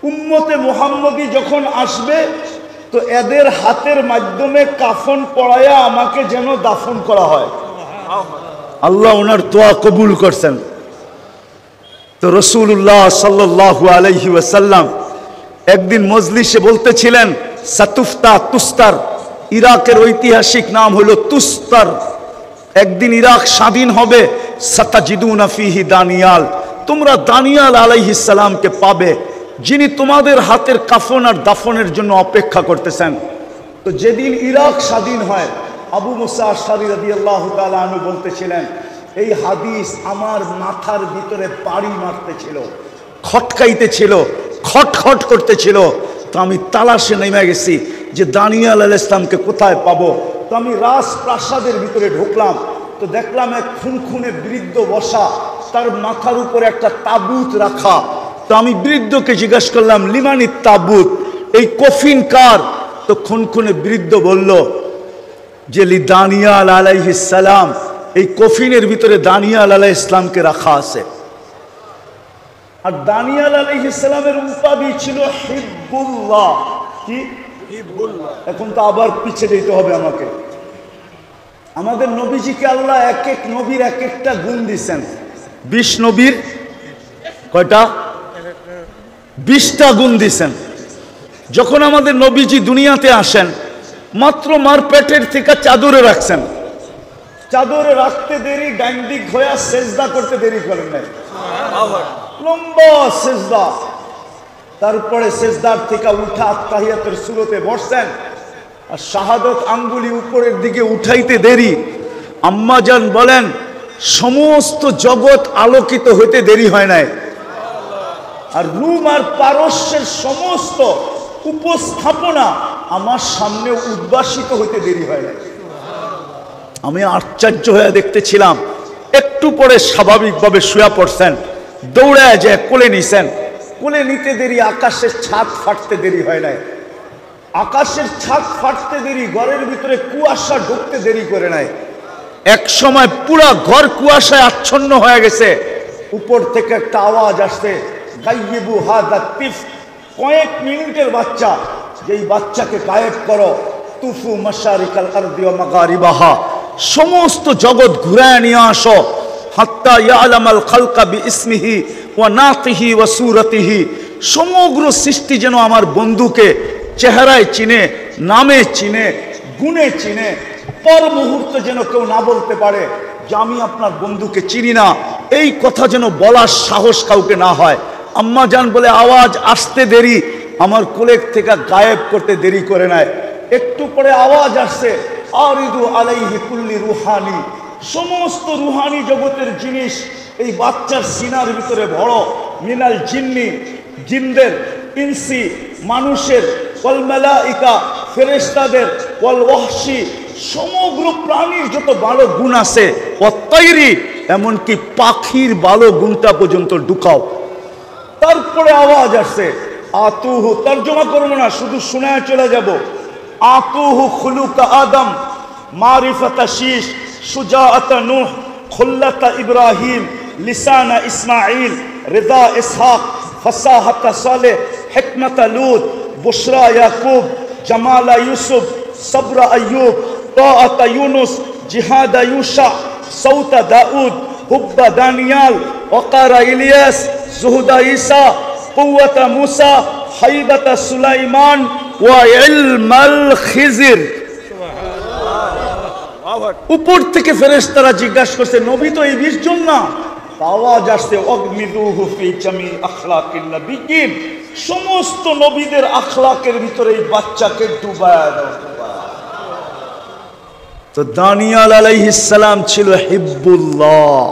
[SPEAKER 1] উম্মতে মুহাম্মদী যখন আসবে তো এদের হাতের মাধ্যমে কাফন পরায়া আমাকে যেন দাফন করা হয়। আল্লাহ ওনার দোয়া কবুল করছেন। তো রাসূলুল্লাহ সাল্লাল্লাহু আলাইহি ওয়াসাল্লাম একদিন মজলিসে বলতেছিলেন, সাতুফতা তুস্তার, ইরাকের ঐতিহাসিক নাম হলো তুস্তার। একদিন ইরাক স্বাধীন হবে, সাতাজিদুনা ফিহি দানিয়াল, তোমরা দানিয়াল আলাইহিস সালামকে পাবে, যিনি তোমাদের হাতের কাফন আর দাফনের জন্য অপেক্ষা করতেছেন। তো যেদিন ইরাক স্বাধীন হয়, আবু মুসা আশআরী রাদিয়াল্লাহু তাআলা আনহু বলতেছিলেন, এই হাদিস আমার মাথার ভিতরে বাড়ি মারতেছিল, খটকাইতেছিল, খটখট করতেছিল। তো আমি তালাশে নেমে গেছি যে দানিয়াল আলাইহিস সালামকে কোথায় পাবো। তো আমি রাজপ্রাসাদের ভিতরে ঢুকলাম, তো দেখলাম এক খুনখুনে বৃদ্ধ বসা, তার মাথার উপরে একটা তাবুত রাখা। তো আমি বৃদ্ধকে জিজ্ঞাসা করলাম, লিমানি তাবুত, এই কফিন কার? তো খুনখুনে বৃদ্ধ বলল যে লি দানিয়াল আলাইহিস সালাম, এই কফিনের ভিতরে দানিয়াল আলাইহিস সালামকে রাখা আছে। আর দানিয়াল আলাইহিস সালামের উপাধি ছিল হিব্বুল্লাহ। কি হিব্বুল্লাহ? এখন তো আবার পিছিয়ে যেতে হবে আমাকে। আমাদের নবীজিকে আল্লাহ এক এক নবীর এক একটা গুণ দিয়েছেন। 20 নবীর কয়টা? 20টা গুণ দিয়েছেন। যখন আমাদের নবীজি দুনিয়াতে আসেন, মাত্র মার পেটের থেকে চাদরে রাখছেন। চাদরে রাখতে দেরি, ডান দিক হয়ে সেজদা করতে দেরি করেন নাই, লম্বা সেজদা। তারপরে সেজদার থেকে উঠা আত্তাহিয়াতের সুরতে বসছেন, আর শাহাদত আঙ্গুলি উপরের দিকে উঠাইতে দেরি। আম্মা জান বলেন, সমস্ত জগৎ আলোকিত হইতে দেরি হয় নাই, আর রুম আর পারস্যের সমস্ত উপস্থাপনা আমার সামনে উদ্ভাসিত হইতে দেরি হয় নাই। আমি আশ্চর্য হয়ে দেখতেছিলাম। একটু পরে স্বাভাবিকভাবে শুয়ে পড়ছেন, দৌড়ায় যায় কোলে নিছেন। কোলে নিতে দেরি, আকাশের ছাদ ফাটতে দেরি হয় নাই। আকাশের ছাদ ফাটতে দেরি, ঘরের ভিতরে কুয়াশা ঢুকতে দেরি করে নাই। এক সময় পুরা ঘর কুয়াশায় আচ্ছন্ন হয়ে গেছে। উপর থেকে একটা আওয়াজ আসছে, গাইয়িবু হাদা তিফ, কয়েক মিনিটের বাচ্চা, যেই বাচ্চাকে গায়েব করো। তুফু মাশারিকাল আরদি ওয়া মাগারিবাহা, সমস্ত জগৎ ঘুরায় নিয়ে আসো। হাত্তা ইয়ালামাল খালকা বিইসমিহি ওয়া নাতিহি ওয়া সূরাতিহি, সমগ্র সৃষ্টি যেন আমার বন্ধুকে চেহারায় চিনে, নামে চিনে, গুণে চিনে। পর মুহূর্তে যেন কেউ না বলতে পারে যে আমি আপনার বন্ধুকে চিনি না, এই কথা যেন বলার সাহস কাউকে না হয়। আম্মা জান বলে, আওয়াজ আসতে দেরি, আমার কোলের থেকে গায়েব করতে দেরি করে নাই। একটু পরে আওয়াজ আসছে, আরিদু আলাইহি কুল্লি রুহানি, সমস্ত রুহানি জগতের জিনিস এই বাচ্চার সিনার ভিতরে ভরো। মিনাল জিন্নি, জিনদের, ইনসি, মানুষের, ওয়াল মালাইকা, ফেরেশতাদের, ওয়াল ওয়াহশি, সমগ্র প্রাণীর যত ভালো গুণ আছে, ওয়াত-তাইরি, এমনকি পাখির ভালো গুণটা পর্যন্ত ঢুকাও। তারপরে আওয়াজ আসছে, আতুহু, তর্জমা করবো না, শুধু শোনায় চলে যাব। আতুহু খুলুকা আদম, মারিফাতা শীশ, সুজাআতা নূহ, খুল্লাতা ইব্রাহিম, লিসানা ইসমাঈল, রিদা ইসহাক, ফাসাহাতা সালেহ, হিকমাতা লূত, বুশরা ইয়াকুব, জামালা ইউসুফ, সবরা আইয়ুব, তাআতা ইউনুস, জিহাদা ইউশা, সৌতা দাউদ, হুব্বা দানিয়াল, ওয়াকারা ইলিয়াস, জুহুদা ঈসা, কুওয়াতা মুসা, হাইবাতা সুলাইমান, ওয়া ইলমাল খিজির। উপর থেকে ফেরেশতারা জিজ্ঞাসা করছে, নবী তো এই 20 জন না? আওয়াজ আসছে, অগমিদুহু ফি জামি আখলাকিন নবিয়্যিন, সমস্ত নবীদের আখলাকের ভিতরে এই বাচ্চাকে ডুবায় দাও। তো দানিয়াল আলাইহিস সালাম ছিল হিব্বুল্লাহ।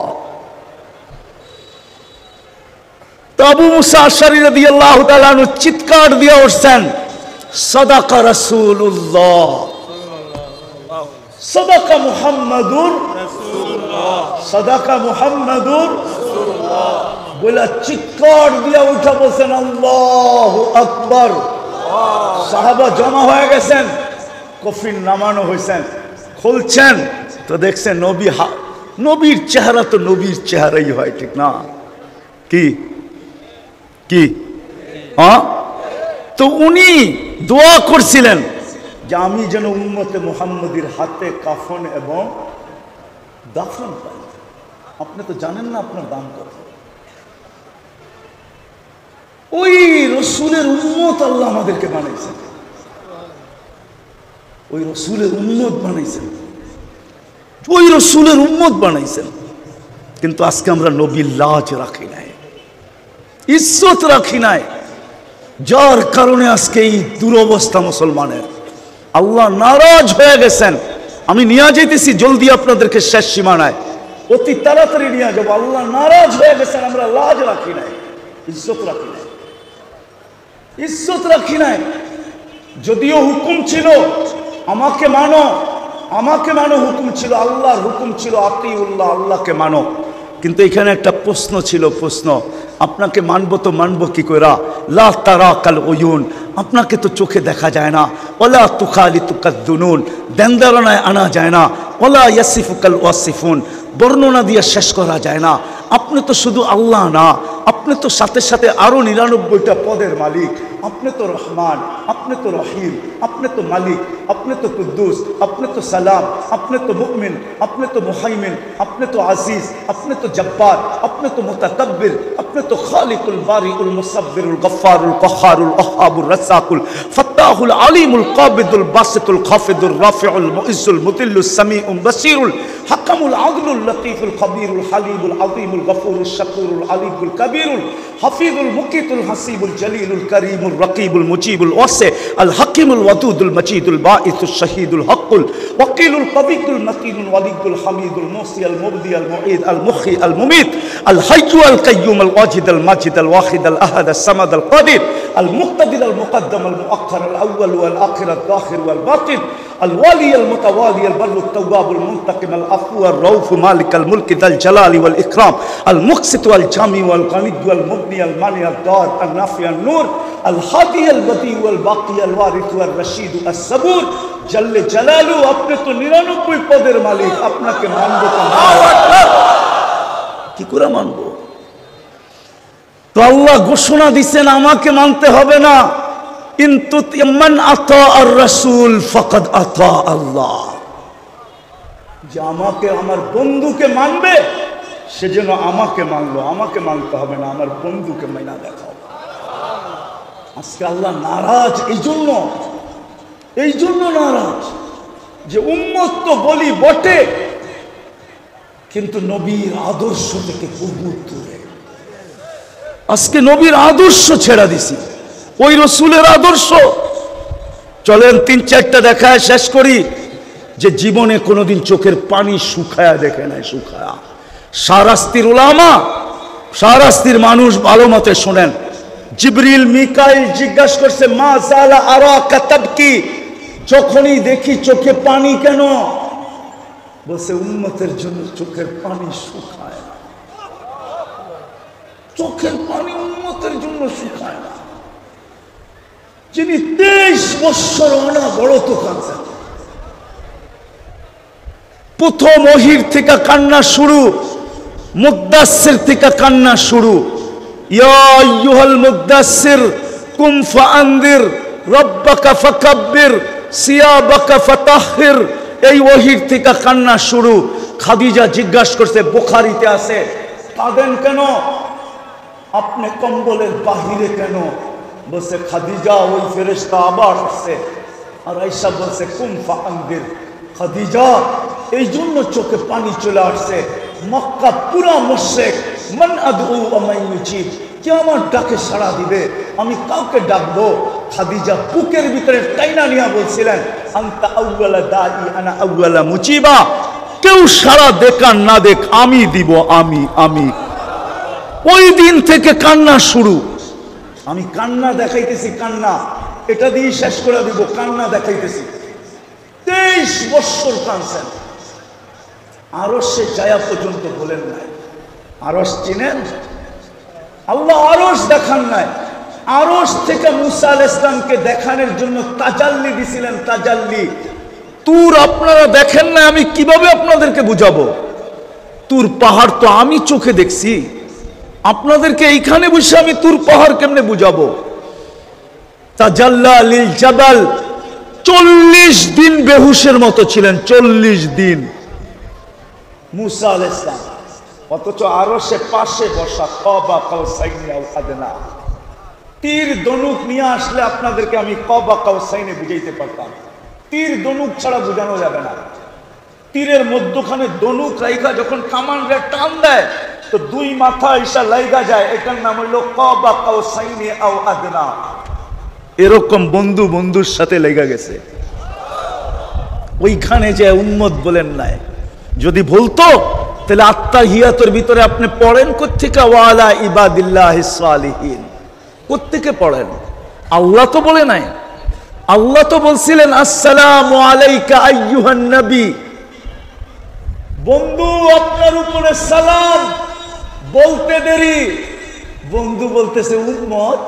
[SPEAKER 1] তো আবু মুসা আশআরী রাদিয়াল্লাহু তাআলা আনহু চিৎকার দিয়ে উঠছেন, সাদাকা রাসূলুল্লাহ, সাদাকা মুহাম্মাদুর রাসূলুল্লাহ, সাদাকা মুহাম্মাদুর রাসূলুল্লাহ বলে চিৎকার দিয়ে উঠে বলছেন আল্লাহু আকবার। সাহাবা জমা হয়ে গেছেন, কফিন নামানো হয়েছেন, খুলছেন তো দেখছেন নবীর চেহারা তো নবীর চেহারাই হয়, ঠিক না? কি কি হ্যাঁ, তো উনি দোয়া করছিলেন যে আমি যেন উম্মতে মুহাম্মদীর হাতে কাফন এবং দাফন পাই। আপনি তো জানেন না আপনার দাম কত। ওই রসুলের উম্মত আল্লাহ আমাদেরকে বানাইছেন, ওই রসুলের উম্মত বানাইছেন, ওই রসুলের উম্মত বানাইছেন। কিন্তু আজকে আমরা নবীর লাজ রাখি নাই, ইজ্জত রাখি নাই, যার কারণে আজকে এই দুরবস্থা মুসলমানের। আল্লাহ নারাজ হয়ে গেছেন। আমি নিয়ে যেতেছি জলদি আপনাদেরকে শেষ সীমানায়, অতি তাড়াতাড়ি নিয়ে যাবো। আল্লাহ নারাজ হয়ে গেছেন, আমরা লাজ রাখি নাই, ইজ্জত রাখি নাই, ইজ্জত রাখি নাই। যদিও হুকুম ছিল আমাকে মানো, আমাকে মানো হুকুম ছিল, আল্লাহর হুকুম ছিল আতিউল্লাহ, আল্লাহকে মানো। কিন্তু এখানে একটা প্রশ্ন ছিল, প্রশ্ন আপনাকে মানবো তো মানবো কি কইরা? লা তারাকাল উয়ুন, আপনাকে তো চোখে দেখা যায় না। ওয়ালা তুখালিতুকাদ দুনুন, দেনদারনায় আনা যায় না। ওয়ালা ইয়াসিফুকাল ওয়াসিফুন, বর্ণনা দিয়ে শেষ করা যায় না। আপনি তো শুধু আল্লাহ না, আপনি তো সাথে সাথে আরো 99টা পদের মালিক। আপনি তো রহমান, আপনি তো রহিম, আপনি তো মালিক, আপনি তো কুদ্দুস, আপনি তো সালাম, আপনি তো মুমিন, আপনি তো মুহাইমিন, আপনি তো আজিজ, আপনি তো জব্বার, আপনি তো মুতাকাব্বির, আপনি তো খালিকুল বারিউল মুসাব্বিরুল গফফারুল কহারুল ওয়াহাবুর রাজ্জাকুল ফাত্তাহুল আলিমুল কাবিদুল বাসিতুল খাফিদুর রাফিউল মুইজ্জুল মুতিল্লুস সামিউল বাসিরুল হাকামুল আদলুল লতীফুল খবীরুল হালিমুল আযীমুল গফুরুল শাকুরুল আলিমুল কবীরুল হাফিজুল মুকিতুল হাসিবুল জলিলুল করিমুল রকিবুল মুজিবুল ওয়াসি আল হাকিমুল ওয়াদুদুল মজিদুল বাঈসুল শহীদুল হকুল ওয়াকিলুল কবিকুল মতিনুল ওয়ালিদুল হামিদুল মুসি আল মুবদি আল মুঈদ আল মুখি আল মুমিত আল হাইয়্যু আল কাইয়্যুম আল ওয়াজিদ আল মাজিদ আল ওয়াহিদ আল আহাদ আল সামাদ আল কাদির আল মুক্তাদির আল মুকদ্দম আল মুআখ্খার আল আউয়াল ওয়াল আখির আল যাহির ওয়াল বাতিন الوالي المتوالي البر التواب المنتقم العفو الرؤوف مالك الملك ذا الجلال والإكرام المقسط والجامع والغني والمبني المانع الدار النافع النور الهادي البديع والباقي الوارث والرشيد الصبور جل جلاله अपने तो 99 পদের মালিক আপনাকে মানবো কি করে মানবো তো আল্লাহ ঘোষণা দিবেন আমাকে মানতে হবে না কিন্তু মান আতা আর রাসূল ফাকাদ আতা আল্লাহ যে আমাকে আমার বন্ধুকে মানবে সে যেন আমাকে মানলো আমাকে মানতে হবে না আমার বন্ধুকে মানা দেখাও আজকে আল্লাহ নারাজ এই জন্য নারাজ যে উম্মত তো বলি বটে কিন্তু নবীর আদর্শ থেকে বহু দূরে আজকে নবীর আদর্শ ছেড়ে দিছি ওই রসুলের আদর্শ চলেন 3-4টা দেখায় শেষ করি যে জীবনে কোনোদিন চোখের পানি শুকায়া দেখে নাই শুকায়া শাহরাস্তির উলামা শাহরাস্তির মানুষ ভালো মতে শোনেন জিবরিল মিকাইল জিজ্ঞাসা করছে মা জালা আরাকা তাবকি যখনই দেখি চোখে পানি কেন বলছে উম্মতের জন্য চোখের পানি শুকায় না চোখের পানি উম্মতের জন্য শুকায় না যিনি 23 বছর অনবরত কাঁদছেন প্রথম ওহীর থেকে কান্না শুরু মুদ্দাসসির থেকে কান্না শুরু ইয়া আইয়ুহাল মুদ্দাসসির কুম ফাআনদির রাব্বাকা ফাকাব্বির সিয়াবাকা ফাতাহহির এই ওহীর থেকে কান্না শুরু খাদিজা জিজ্ঞাসা করছে বুখারীতে আছে কাঁদেন কেন আপনি কম্বলের বাহিরে কেন বলছে খাদিজা ওই ফেরেশতা আবার আসছে আর আয়েশা বলছে কুম ফাআনদির খাদিজা এই জন্য চোখে পানি চলে আসছে মক্কা পুরা মুশরিক মান আদউ ওয়া মান ইউজিব কে আমার ডাকে সাড়া দিবে আমি কাউকে ডাকবো খাদিজা বুকের ভিতরে টাইনা নিয়া বলছিলেন আনতা আউয়ালা দাই আনা আউয়ালা মুজিবা কেউ সাড়া দেখ আর না দেখ আমি দিব আমি ওই দিন থেকে কান্না শুরু আমি কান্না দেখাইতেছি কান্না এটা দিয়ে শেষ করে দিব, কান্না দেখাইতেছি। 23 বছর কাঁদছেন, আরশে যায়া পর্যন্ত বলেন নাই। আরশ চিনেন? আল্লাহ আরশ দেখান নাই, আরশ থেকে মুসা আলাইহিস সালামকে দেখানোর জন্য তাজাল্লি দিছিলেন, তাজাল্লি। তুর আপনারা দেখেন না, আমি কিভাবে আপনাদেরকে বুঝাবো? তুর পাহাড় তো আমি চোখে দেখছি, আপনাদেরকে এইখানে বসে আমি তুর পাহাড় কেমনে বুঝাবো? তাজাল্লা লিল জাবাল, 40 দিন বেহুশের মতো ছিলেন, 40 দিন মুসা আলাইহিস সালাম, অথচ আরশে পাশে বসা, কাবা কাউসাইনি আও আদনা। তীর ধনুক নিয়ে আসলে আপনাদেরকে আমি কাবা কাউসাইনে বুঝাইতে পারতাম, তীর ধনুক ছাড়া বোঝানো যাবে না। তীরের মধ্যখানে ধনুক রাইখা যখন কামান রে টান দেয় তো 2 মাথা ঈশা লাইগা যায়, এটার নাম হলো কাবা কাউসাইনি আও আদনা। এরকম বন্ধু বন্ধুর সাথে লেগা গেছে, ওইখানে যে উম্মত বলেন নাই। যদি বলতো তাহলে আত্তাহিয়াতুর ভিতরে আপনি পড়েন কোত্থেকে, ওয়ালা ইবাদিল্লাহিস সালিহিন, কোত্থেকে পড়েন? আল্লাহ তো বলে নাই, আল্লাহ তো বলছিলেন আসসালামু আলাইকা আইয়ুহান নবী, বন্ধু আপনার উপরে সালাম। বলতে দেরি, বন্ধু বলতেছে উম্মত,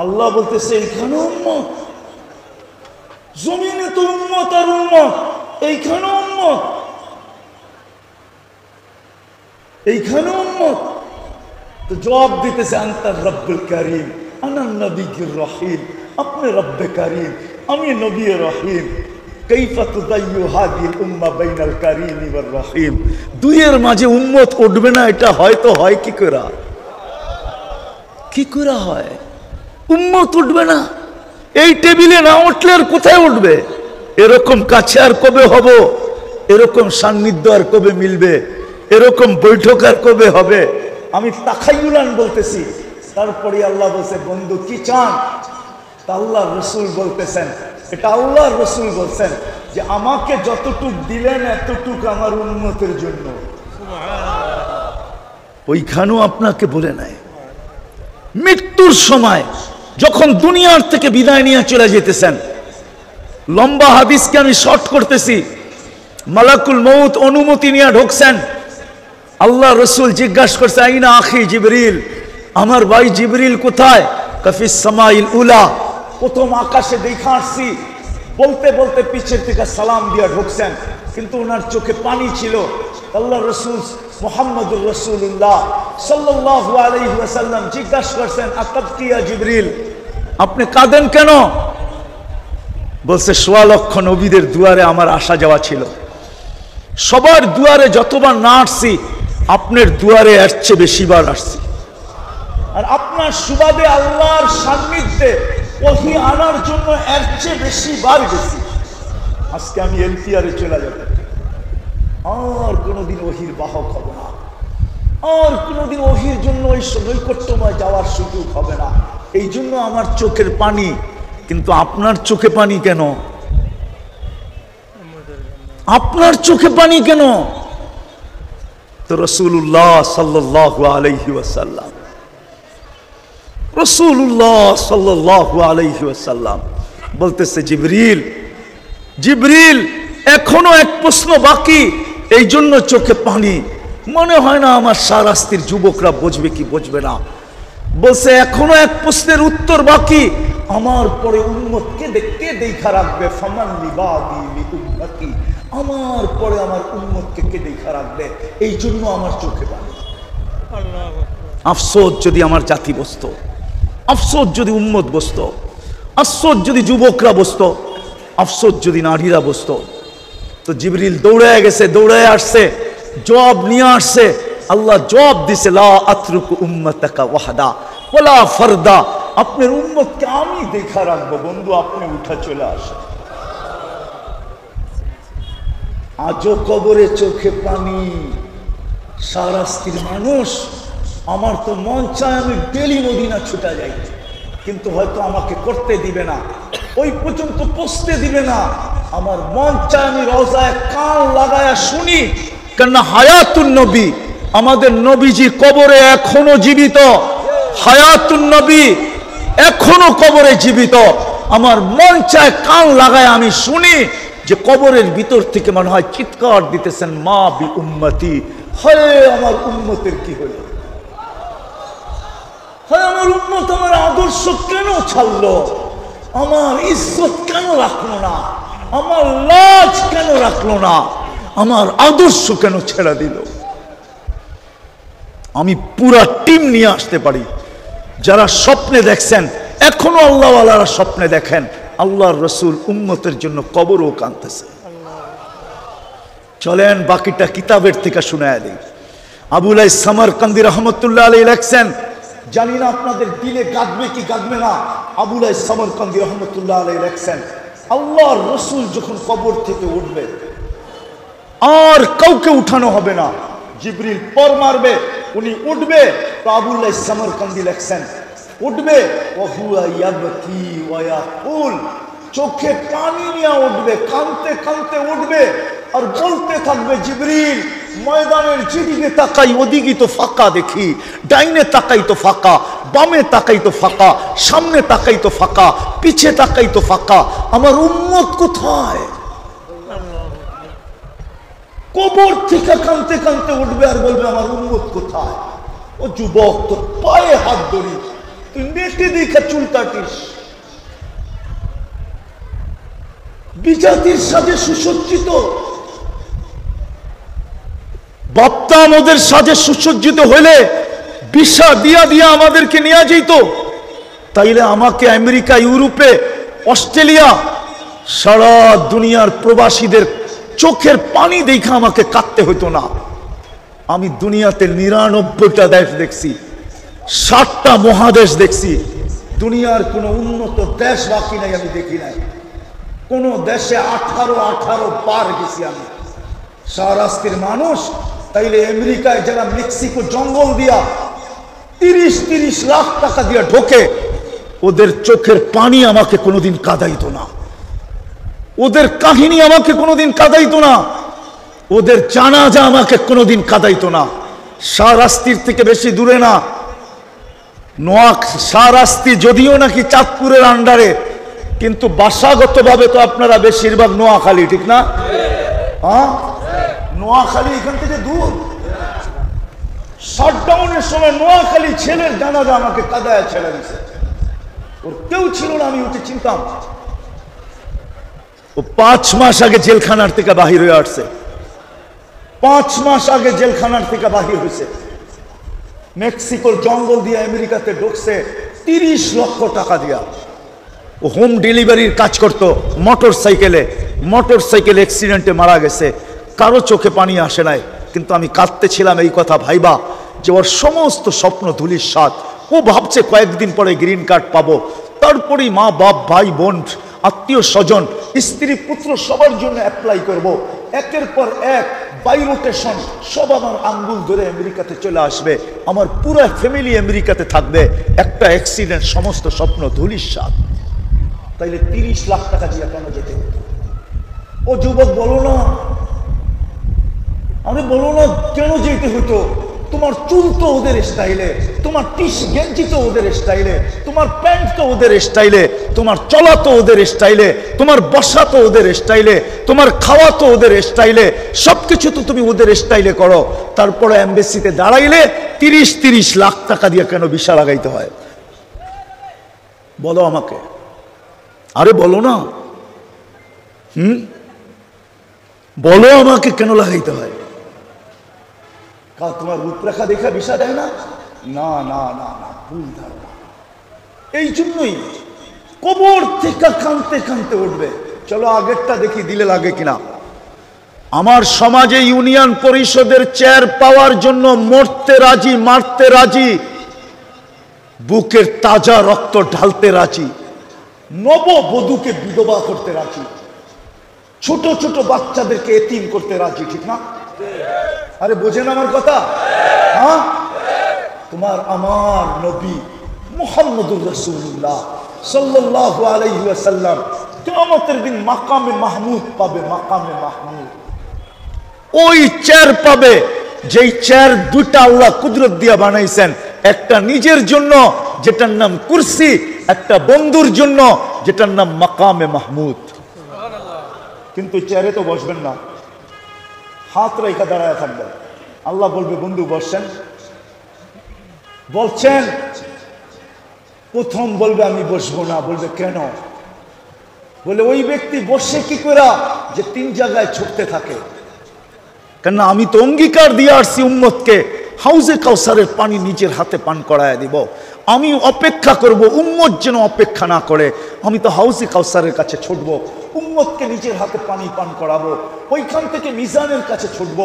[SPEAKER 1] আল্লাহ বলতেছে এইখানে উম্মত, জমিনে তো উম্মত আর উম্মত, এইখানে উম্মত, এইখানে উম্মত। তো জবাব দিতেছে আনতার রব্বুল কারীম আনা নবীর রহিম, আপনি রব্বে কারীম, আমি নবী রহিম। কাইফা তুদাইয়ু হাদিল উম্মাহ বাইনাল কারীম ওয়ার রহিম। দুইয়ের মাঝে উম্মত উঠবে না, এটা হয়তো হয় কি করে? কি করে হয়? উম্মত উঠবে না, এই টেবিলে না উঠলে আর কোথায় উঠবে? এরকম কাছে আর কবে হব? এরকম সান্নিধ্য আর কবে মিলবে? এরকম বৈঠক আর কবে হবে? আমি তাখাইয়ুলান বলতেছি। তারপরে আল্লাহ বলছে বন্ধু কি চান? আল্লাহ রসুল বলতেছেন, এটা আল্লাহ রসুল বলছেন যে আমাকে যতটুক দিলেন এতটুক আমার উন্নতির জন্য। ওইখানেও আপনাকে বলে নাই। মৃত্যুর সময় যখন দুনিয়ার থেকে বিদায় নিয়ে চলে যেতেছেন, লম্বা হাদিসকে আমি শর্ট করতেছি, মালাকুল মউত অনুমতি নিয়ে ঢুকছেন। আল্লাহ রসুল জিজ্ঞাসা করছে আইনা আখি জিবরিল, আমার ভাই জিবরিল কোথায়? কাফিস সামাইল উলা, প্রথম আকাশে দেখা আসছি। বলতে বলতে পিছের থেকে সালাম দিয়া ঢুকছেন, কিন্তু ওনার চোখে পানি ছিল। আল্লাহ রসুল মুহাম্মদুর রাসূলুল্লাহ সাল্লাল্লাহু আলাইহি ওয়াসাল্লাম জিজ্ঞাসা করছেন আতাবকিয়া জিবরিল, আপনি কাঁদেন কেন? বলছে ১৬ লক্ষ নবীদের দুয়ারে আমার আসা যাওয়া ছিল, সবার দুয়ারে যতবার না আসছি আপনার দুয়ারে এর চেয়ে বেশিবার আসছি, আর আপনার সুবাদে আল্লাহর সান্নিধ্যে ওহী আনার জন্য এর চেয়ে বেশিবার গেছি। আজকে আমি এলপিআরে চলে যাব, আর কোনোদিন ওহির বাহক হব না, আর কোনোদিন ওহির জন্য ওই নৈকট্যময় যাওয়ার সুযোগ হবে না। এই জন্য আমার চোখের পানি। কিন্তু আপনার চোখে পানি কেন? আপনার চোখে পানি কেন? তো রাসূলুল্লাহ সাল্লাল্লাহু আলাইহি ওয়াসাল্লাম, রাসূলুল্লাহ সাল্লাল্লাহু আলাইহি ওয়াসাল্লাম বলতেছে জিবরিল, জিবরিল এখনো এক প্রশ্ন বাকি, এই জন্য চোখে পানি। মনে হয় না আমার সারাস্তির যুবকরা বুঝবে কি বুঝবে না। বলছে এখনো এক প্রশ্নের উত্তর বাকি, আমার পরে উম্মতকে কে দেখা রাখবে? ফামান লিবাদি লিউম্মতি, আমার পরে আমার উম্মতকে কে দেখা রাখবে? এই জন্য আমার চোখে পানি। আফসোস যদি আমার জাতি বসতো, আফসোস যদি উম্মত বসতো, আফসোস যদি যুবকরা বসতো, আফসোস যদি নারীরা বসতো। তো জিবরিল দৌড়ায় গেছে, দৌড়ায় আসছে, জবাব নিয়ে আসছে। আল্লাহ জবাব দিছে লা আতরুকু উম্মাতাকা ওয়াহদা ওয়ালা ফারদা, আপনার উম্মতকে আমি দেখা রাখবো। বন্ধু আপনি উঠা চলে আসেন। আজও কবরে চোখে পানি, সারাস্তির মানুষ। আমার তো মন চায় আমি ডেলি মদিনা ছুটা যাই, কিন্তু হয়তো আমাকে করতে দিবে না, ওই পর্যন্ত পৌঁছতে দিবে না। আমার মন চায় আমি রওজায় কান লাগায়া শুনি, কেননা হায়াতুন নবী, আমাদের নবীজি কবরে এখনো জীবিত। হায়াতুন নবী, এখনো কবরে জীবিত। আমার মন চায় কান লাগায় আমি শুনি যে কবরের ভিতর থেকে মনে হয় চিৎকার দিতেছেন, মা বি উম্মতি, হয় আমার উম্মতের কি হলো, হয় আমার উম্মত আমার আদর্শ কেন ছাড়লো, আমার ইজ্জত কেন রাখলো না, আমার লাজ কেন রাখলো না, আমার আদর্শ কেন ছেড়ে দিল। আমি পুরা টিম নিয়ে আসতে পারি। যারা স্বপ্নে দেখছেন, এখনো আল্লাহওয়ালারা স্বপ্নে দেখেন আল্লাহর রসুল উম্মতের জন্য কবরও কাঁদতেছে। চলেন বাকিটা কিতাবের থেকে শুনায় দিই। আবুল সামারকান্দি রহমতুল্লাহ আলাইহি লেখছেন, জানি না আপনাদের দিলে গাঁদবে কি গাঁদবে না। আবুল সামারকান্দি রহমতুল্লাহ আলাইহি লেখছেন, আল্লাহর রসুল যখন কবর থেকে উঠবে আর কাউকে উঠানো হবে না, জিবরিল পর মারবে, উনি উঠবে। তো আবুল সামারকান্দি লেখছেন, উঠবে ওহুয়া ইয়াবকি ওয়া ইয়াকুল, চোখে পানি নিয়ে উঠবে, কাঁদতে কাঁদতে উঠবে আর বলতে থাকবে, জিবরিল ময়দানের যেদিকে তাকাই ওদিকে তো ফাঁকা দেখি, ডাইনে তাকাই তো ফাঁকা, বামে তাকাই তো ফাঁকা, সামনে তাকাই তো ফাঁকা, পিছে তাকাই তো ফাঁকা, আমার উম্মত কোথায়? কবর থেকে কাঁদতে কাঁদতে উঠবে আর বলবে আমার উম্মত কোথায়? ও যুবক, তোর পায়ে হাত ধরি, তুই নেটে দেখে চুল কাটিস, বিজাতির সাজে সুসজ্জিত, ভাবতাম ওদের সাজে সুসজ্জিত হইলে ভিসা দিয়া দিয়া আমাদেরকে নিয়ে যেত, তাইলে আমাকে আমেরিকা, ইউরোপে, অস্ট্রেলিয়া, সারা দুনিয়ার প্রবাসীদের চোখের পানি দেখে আমাকে কাঁদতে হতো না। আমি দুনিয়াতে ৯৯টা দেশ দেখছি, ৭টা মহাদেশ দেখছি, দুনিয়ার কোন উন্নত দেশ বাকি নাই আমি দেখি নাই। কোন দেশে 18 বার গেছি আমি। শাহরাস্তির মানুষ, তাইলে আমেরিকায় যারা মেক্সিকো জঙ্গল দিয়া ৩০ লাখ টাকা দিয়া ঢোকে, ওদের চোখের পানি আমাকে কোনোদিন কাঁদাইতো না, ওদের কাহিনী আমাকে কোনোদিন কাঁদাইতো না, ওদের জানাজা আমাকে কোনোদিন কাঁদাইতো না। শাহরাস্তির থেকে বেশি দূরে না, শাহরাস্তি যদিও নাকি চাঁদপুরের আন্ডারে, কিন্তু বাসাগতভাবে তো আপনারা বেশিরভাগ নোয়াখালী, ঠিক না? হ্যাঁ, নোয়াখালী এখান থেকে দূর। শাটডাউনের সময় নোয়াখালী ছেলের জানাজা আমাকে কাদায় ছেড়ে দিছে, ওর কেউ ছিল না, আমি ওকে চিনতাম। ও 5 মাস আগে জেলখানার থেকে বাহির হয়ে আসছে, 5 মাস আগে জেলখানার থেকে বাহির হয়েছে, মেক্সিকোর জঙ্গল দিয়ে আমেরিকাতে ঢুকছে 30 লক্ষ টাকা দিয়া। ও হোম ডেলিভারির কাজ করতো, মোটর সাইকেল অ্যাক্সিডেন্টে মারা গেছে, কারো চোখে পানি আসে নাই, কিন্তু আমি কাঁদতেছিলাম এই কথা ভাইবা যে ওর সমস্ত স্বপ্ন ধুলির স্বাদ। ও ভাবছে কয়েকদিন পরে গ্রিন কার্ড পাবো, তারপরেই মা বাপ ভাই বোন আত্মীয় স্বজন স্ত্রী পুত্র সবার জন্য অ্যাপ্লাই করব, একের পর এক বাই রোটেশন সব আমার আঙ্গুল ধরে আমেরিকাতে চলে আসবে, আমার পুরো ফ্যামিলি আমেরিকাতে থাকবে, একটা অ্যাক্সিডেন্ট সমস্ত স্বপ্ন ধুলির স্বাদ। তাইলে 30 লাখ টাকা দিয়ে কেন যেতে হতো? ও যুবক বলো না, আমি বলো না কেন যেতে হতো? তোমার চুল তো ওদের স্টাইলে, তোমার টিস গেঞ্জি তো ওদের স্টাইলে, তোমার প্যান্ট তো ওদের স্টাইলে, তোমার চলা তো ওদের স্টাইলে, তোমার বসা তো ওদের স্টাইলে, তোমার খাওয়া তো ওদের স্টাইলে, সবকিছু তো তুমি ওদের স্টাইলে করো। তারপরে এমবেসিতে দাঁড়াইলে 30 লাখ টাকা দিয়ে কেন ভিসা লাগাইতে হয়? বলো আমাকে, আরে বলো না, বলো আমাকে কেন লাগাইতে হয়? তোমার রূপরেখা দেখা ভিসা দেয় না? না না না না, ভুল ধারণা। এই জন্যই কবর থেকে কাঁদতে কাঁদতে উঠবে। চলো আগেরটা দেখি দিলে লাগে কিনা। আমার সমাজে ইউনিয়ন পরিষদের চেয়ার পাওয়ার জন্য মরতে রাজি, মারতে রাজি, বুকের তাজা রক্ত ঢালতে রাজি, নববধূকে বিধবা করতে রাজি, ছোট ছোট বাচ্চাদেরকে এতিম করতে রাজি, ঠিক না? আরে বোঝেন আমার কথা? হ্যাঁ, তোমার আমার নবী মুহাম্মদুর রাসূলুল্লাহ সাল্লাল্লাহু আলাইহি ওয়াসাল্লাম কিয়ামতের দিন মাকামে মাহমুদ পাবে, মাকামে মাহমুদ। ওই চেয়ার পাবে যেই চেয়ার দুইটা আল্লাহ কুদরত দিয়া বানাইছেন, একটা নিজের জন্য যেটার নাম কুরসি, একটা বন্ধুর জন্য যেটার নাম মাকামে মাহমুদ। কিন্তু চেয়ারে তো বসবেন না, হাত রেখা দাঁড়ায় থাকবেন। আল্লাহ বলবে বন্ধু বসছেন, বলছেন প্রথম বলবে আমি বসবো না। বলবে কেন? বলে ওই ব্যক্তি বসে কি করে যে 3 জায়গায় ছুটতে থাকে। কেন আমি তো অঙ্গীকার দিয়ে আসছি উম্মতকে হাউজে কাউসারের পানি নিজের হাতে পান করায় দিব। আমি অপেক্ষা করব উম্মত যেন অপেক্ষা না করে। আমি তো হাউজে কাউসারের কাছে ছুটব, উম্মতকে নিজের হাতে পানি পান করাবো, ওইখান থেকে মিজানের কাছে ছুটব।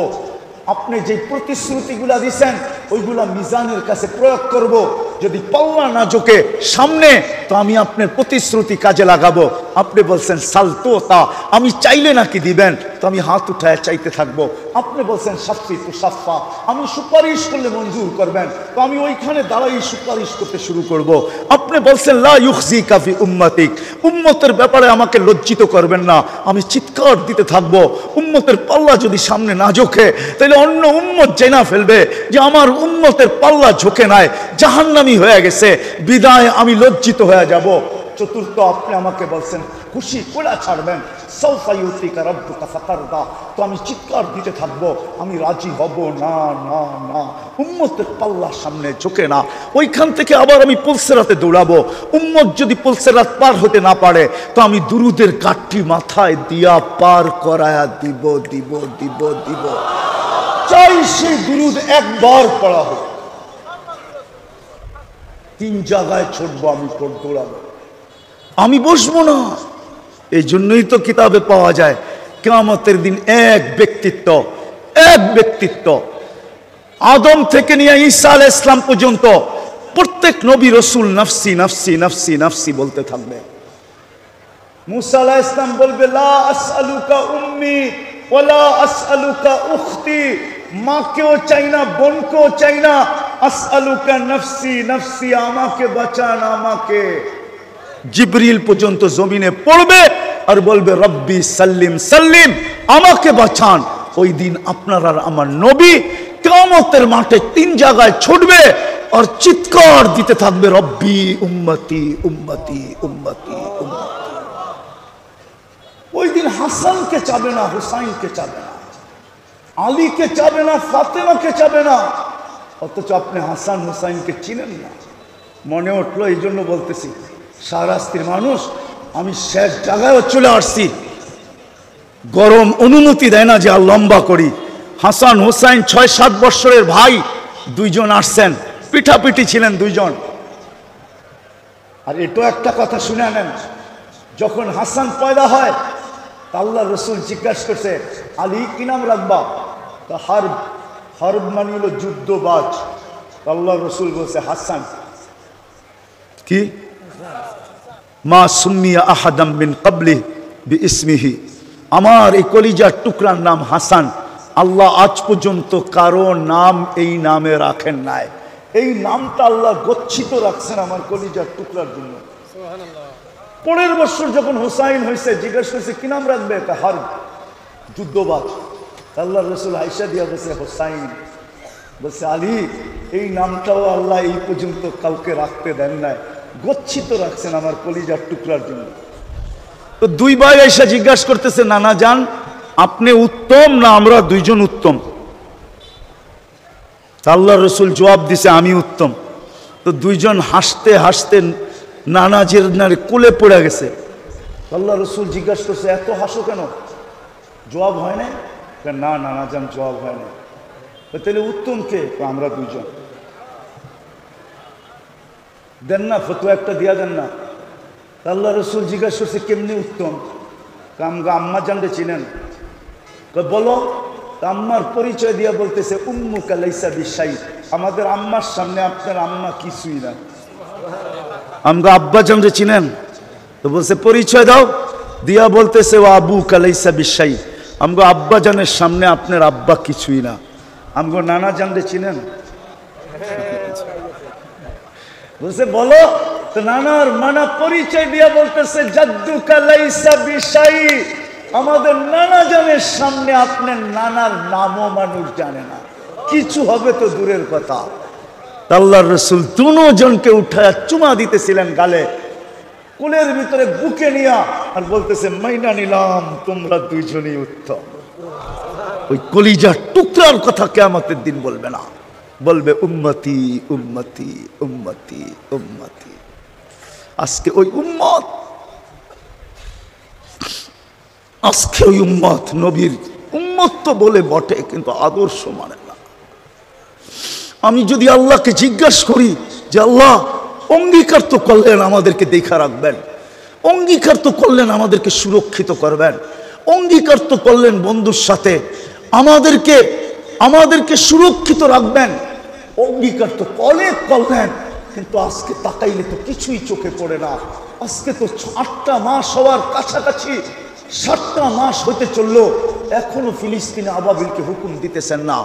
[SPEAKER 1] আপনি যে প্রতিশ্রুতিগুলা দিচ্ছেন ওইগুলা মিজানের কাছে প্রয়োগ করব। যদি পাল্লা না ঝোঁকে সামনে, তো আমি আপনার প্রতিশ্রুতি কাজে লাগাবো। আপনি বলছেন সালতো তা, আমি চাইলে নাকি দিবেন, তো আমি হাত উঠায় চাইতে থাকবো। আপনি বলছেন সাফি তো সাফা, আমি সুপারিশ করলে মঞ্জুর করবেন, তো আমি ওইখানে দাঁড়াই সুপারিশ করতে শুরু করব। আপনি বলছেন লা ইউখজিকা ফি উম্মতিক, উম্মতের ব্যাপারে আমাকে লজ্জিত করবেন না, আমি চিৎকার দিতে থাকবো। উম্মতের পাল্লা যদি সামনে না ঝোঁকে, তাহলে অন্য উম্মত জেনা ফেলবে যে আমার উম্মতের পাল্লা ঝোঁকে নাই, জাহান্নামী হয়ে গেছে, বিদায় আমি লজ্জিত হয়ে যাব। চতুর্থ, আপনি আমাকে বলছেন খুশি করে ছাড়বেন, সাউফা ইউতিকা রাব্বুকা ফাতারদা, তো আমি চিৎকার দিতে থাকবো, আমি রাজি হব না না না। উম্মতের পাল্লা সামনে ঝোঁকে না, ওইখান থেকে আবার আমি পুলসেরাতে দৌড়াবো। উম্মত যদি পুলসেরাত পার হতে না পারে, তো আমি দুরুদের কাঠটি মাথায় দিয়া পার করায়া দিব দিব দিব দিব। চাই সেই দুরুদ একবার পড়া হোক। 3 জায়গায় ছুটবো, আমি দৌড়াবো, আমি বসবো না। এই জন্যই তো কিতাবে পাওয়া যায় কিয়ামতের দিন এক ব্যক্তিত্ব আদম থেকে নিয়ে ঈসা আলাইহিস সালাম পর্যন্ত প্রত্যেক নবী রাসূল নফসি নফসি নফসি নফসি বলতে থাকবে। মুসা আলাইহিস সালাম বলবে লা আসআলুকা উম্মি ওয়ালা আসআলুকা উখতি, মাকেও চাই না, বোনকেও চাই না, আসআলুকা নফসি নফসি, আমাকে বাঁচান আমাকে। জিবরিল পর্যন্ত জমিনে পড়বে আর বলবে রব্বি সাল্লিম সাল্লিম, আমাকে বাঁচান। ওই দিন আপনার আর আমার নবী কিয়ামতের মাঠে 3 জায়গায় ছুটবে আর চিৎকার দিতে থাকবে রব্বি উম্মতি উম্মতি উম্মতি উম্মতি। ওই দিন হাসানকে চাবে না, হুসাইনকে চাবে না, আলীকে চাবে না, ফাতেমাকে চাবে না, অথচ আপনি হাসান হুসাইনকে চিনেন না। মনে উঠলো, এই জন্য বলতেছি, শাহরাস্তির মানুষ, আমি শেষ জায়গায় চলে আসছি, গরম অনুমতি দেয় না যে আর লম্বা করি। হাসান হুসাইন 6-7 বৎসরের ভাই, 2 জন আসছেন, পিঠাপিঠি ছিলেন 2 জন। আর এটাও একটা কথা শুনে নেন, যখন হাসান পয়দা হয়, আল্লাহ রসুল জিজ্ঞাসা করছে আলী কি নাম রাখবা? তা হারব মানে হলো যুদ্ধবাজ। আল্লাহ রসুল বলছে হাসান। কি মা সুম্মিয়া আহাদাম মিন ক্বাবলি বিইসমিহি, আমার এই কলিজার টুকরার নাম হাসান। আল্লাহ আজ পর্যন্ত কারো নাম এই নামে রাখেন নাই। এই নামটা আল্লাহ গচ্ছিত রাখছেন আমার কলিজার টুকরার জন্য। পরের বছর যখন হুসাইন হয়েছে, জিজ্ঞাসা করছে কি নাম রাখবে? হারব, যুদ্ধবাজ। আল্লাহ রসুল আয়েশা দিয়া বলছে হুসাইন। বলছে আলী, এই নামটাও আল্লাহ এই পর্যন্ত কাউকে রাখতে দেন নাই, গচ্ছিত রাখছেন আমার কলিজার টুকরার জন্য। তো 2 ভাই আয়েশা জিজ্ঞাসা করতেছে নানা জান, আপনি উত্তম না আমরা 2 জন উত্তম? আল্লাহ রসুল জবাব দিছে আমি উত্তম। তো 2 জন হাসতে হাসতে নানাজির কোলে পড়ে গেছে। আল্লাহ রসুল জিজ্ঞাসা করছে এত হাসো কেন? জবাব হয় না? না নানা জান জবাব হয় না। তাহলে উত্তম কে? আমরা 2 জন। দেন না ফতোয়া একটা দিয়া দেন না। আল্লাহ রসুল জিজ্ঞাসা করছে কেমনি উত্তম? আমগা আম্মা জানতে চিনেন? বলো। আম্মার পরিচয় দিয়া বলতেছে উম্মুকা লাইসা বিশাই, আমাদের আম্মার সামনে আপনার আম্মা কিছুই না। আমগা আব্বা জানতে চিনেন? তো বলছে পরিচয় দাও। দিয়া বলতেছে ও আবুকা লাইসা বিশাই, আমগো আব্বা জানের সামনে আপনার আব্বা কিছুই না। আমগো নানা জানতে চিনেন? বলছে বলো। তো নানার মানা পরিচয় দিয়া বলতেছে জাদ্দুকা লাইসা বিশাই, আমাদের নানা জানের সামনে আপনার নানার নামও মানুষ জানে না, কিছু হবে তো দূরের কথা। আল্লাহর রাসূল 2 জনকে উঠায় চুমা দিতেছিলেন গালে। কোলের ভিতরে বুকে নিয়া আর বলতেছে মাইনা নিলাম তোমরা দুইজনই উত্তম। ওই কলিজার টুকরার কথা কিয়ামতের দিন বলবে না, বলবে উম্মতি উম্মতি উম্মতি উম্মতি। আজকে ওই উম্মত, আজকে ওই উম্মত নবীর উম্মত তো বলে বটে, কিন্তু আদর্শ মানে না। আমি যদি আল্লাহকে জিজ্ঞাসা করি যে আল্লাহ অঙ্গীকার তো করলেন আমাদেরকে দেখা রাখবেন, অঙ্গীকার তো করলেন আমাদেরকে সুরক্ষিত করবেন, অঙ্গীকার তো করলেন বন্ধুর সাথে আমাদেরকে সুরক্ষিত রাখবেন, অঙ্গীকার তো অনেক করলেন, কিন্তু আজকে তাকাইলে তো কিছুই চোখে পড়ে না। আজকে তো 8টা মাস হওয়ার কাছাকাছি, 7টা মাস হইতে চললো, এখনো ফিলিস্তিনে আবাবিলকে হুকুম দিতেছেন না।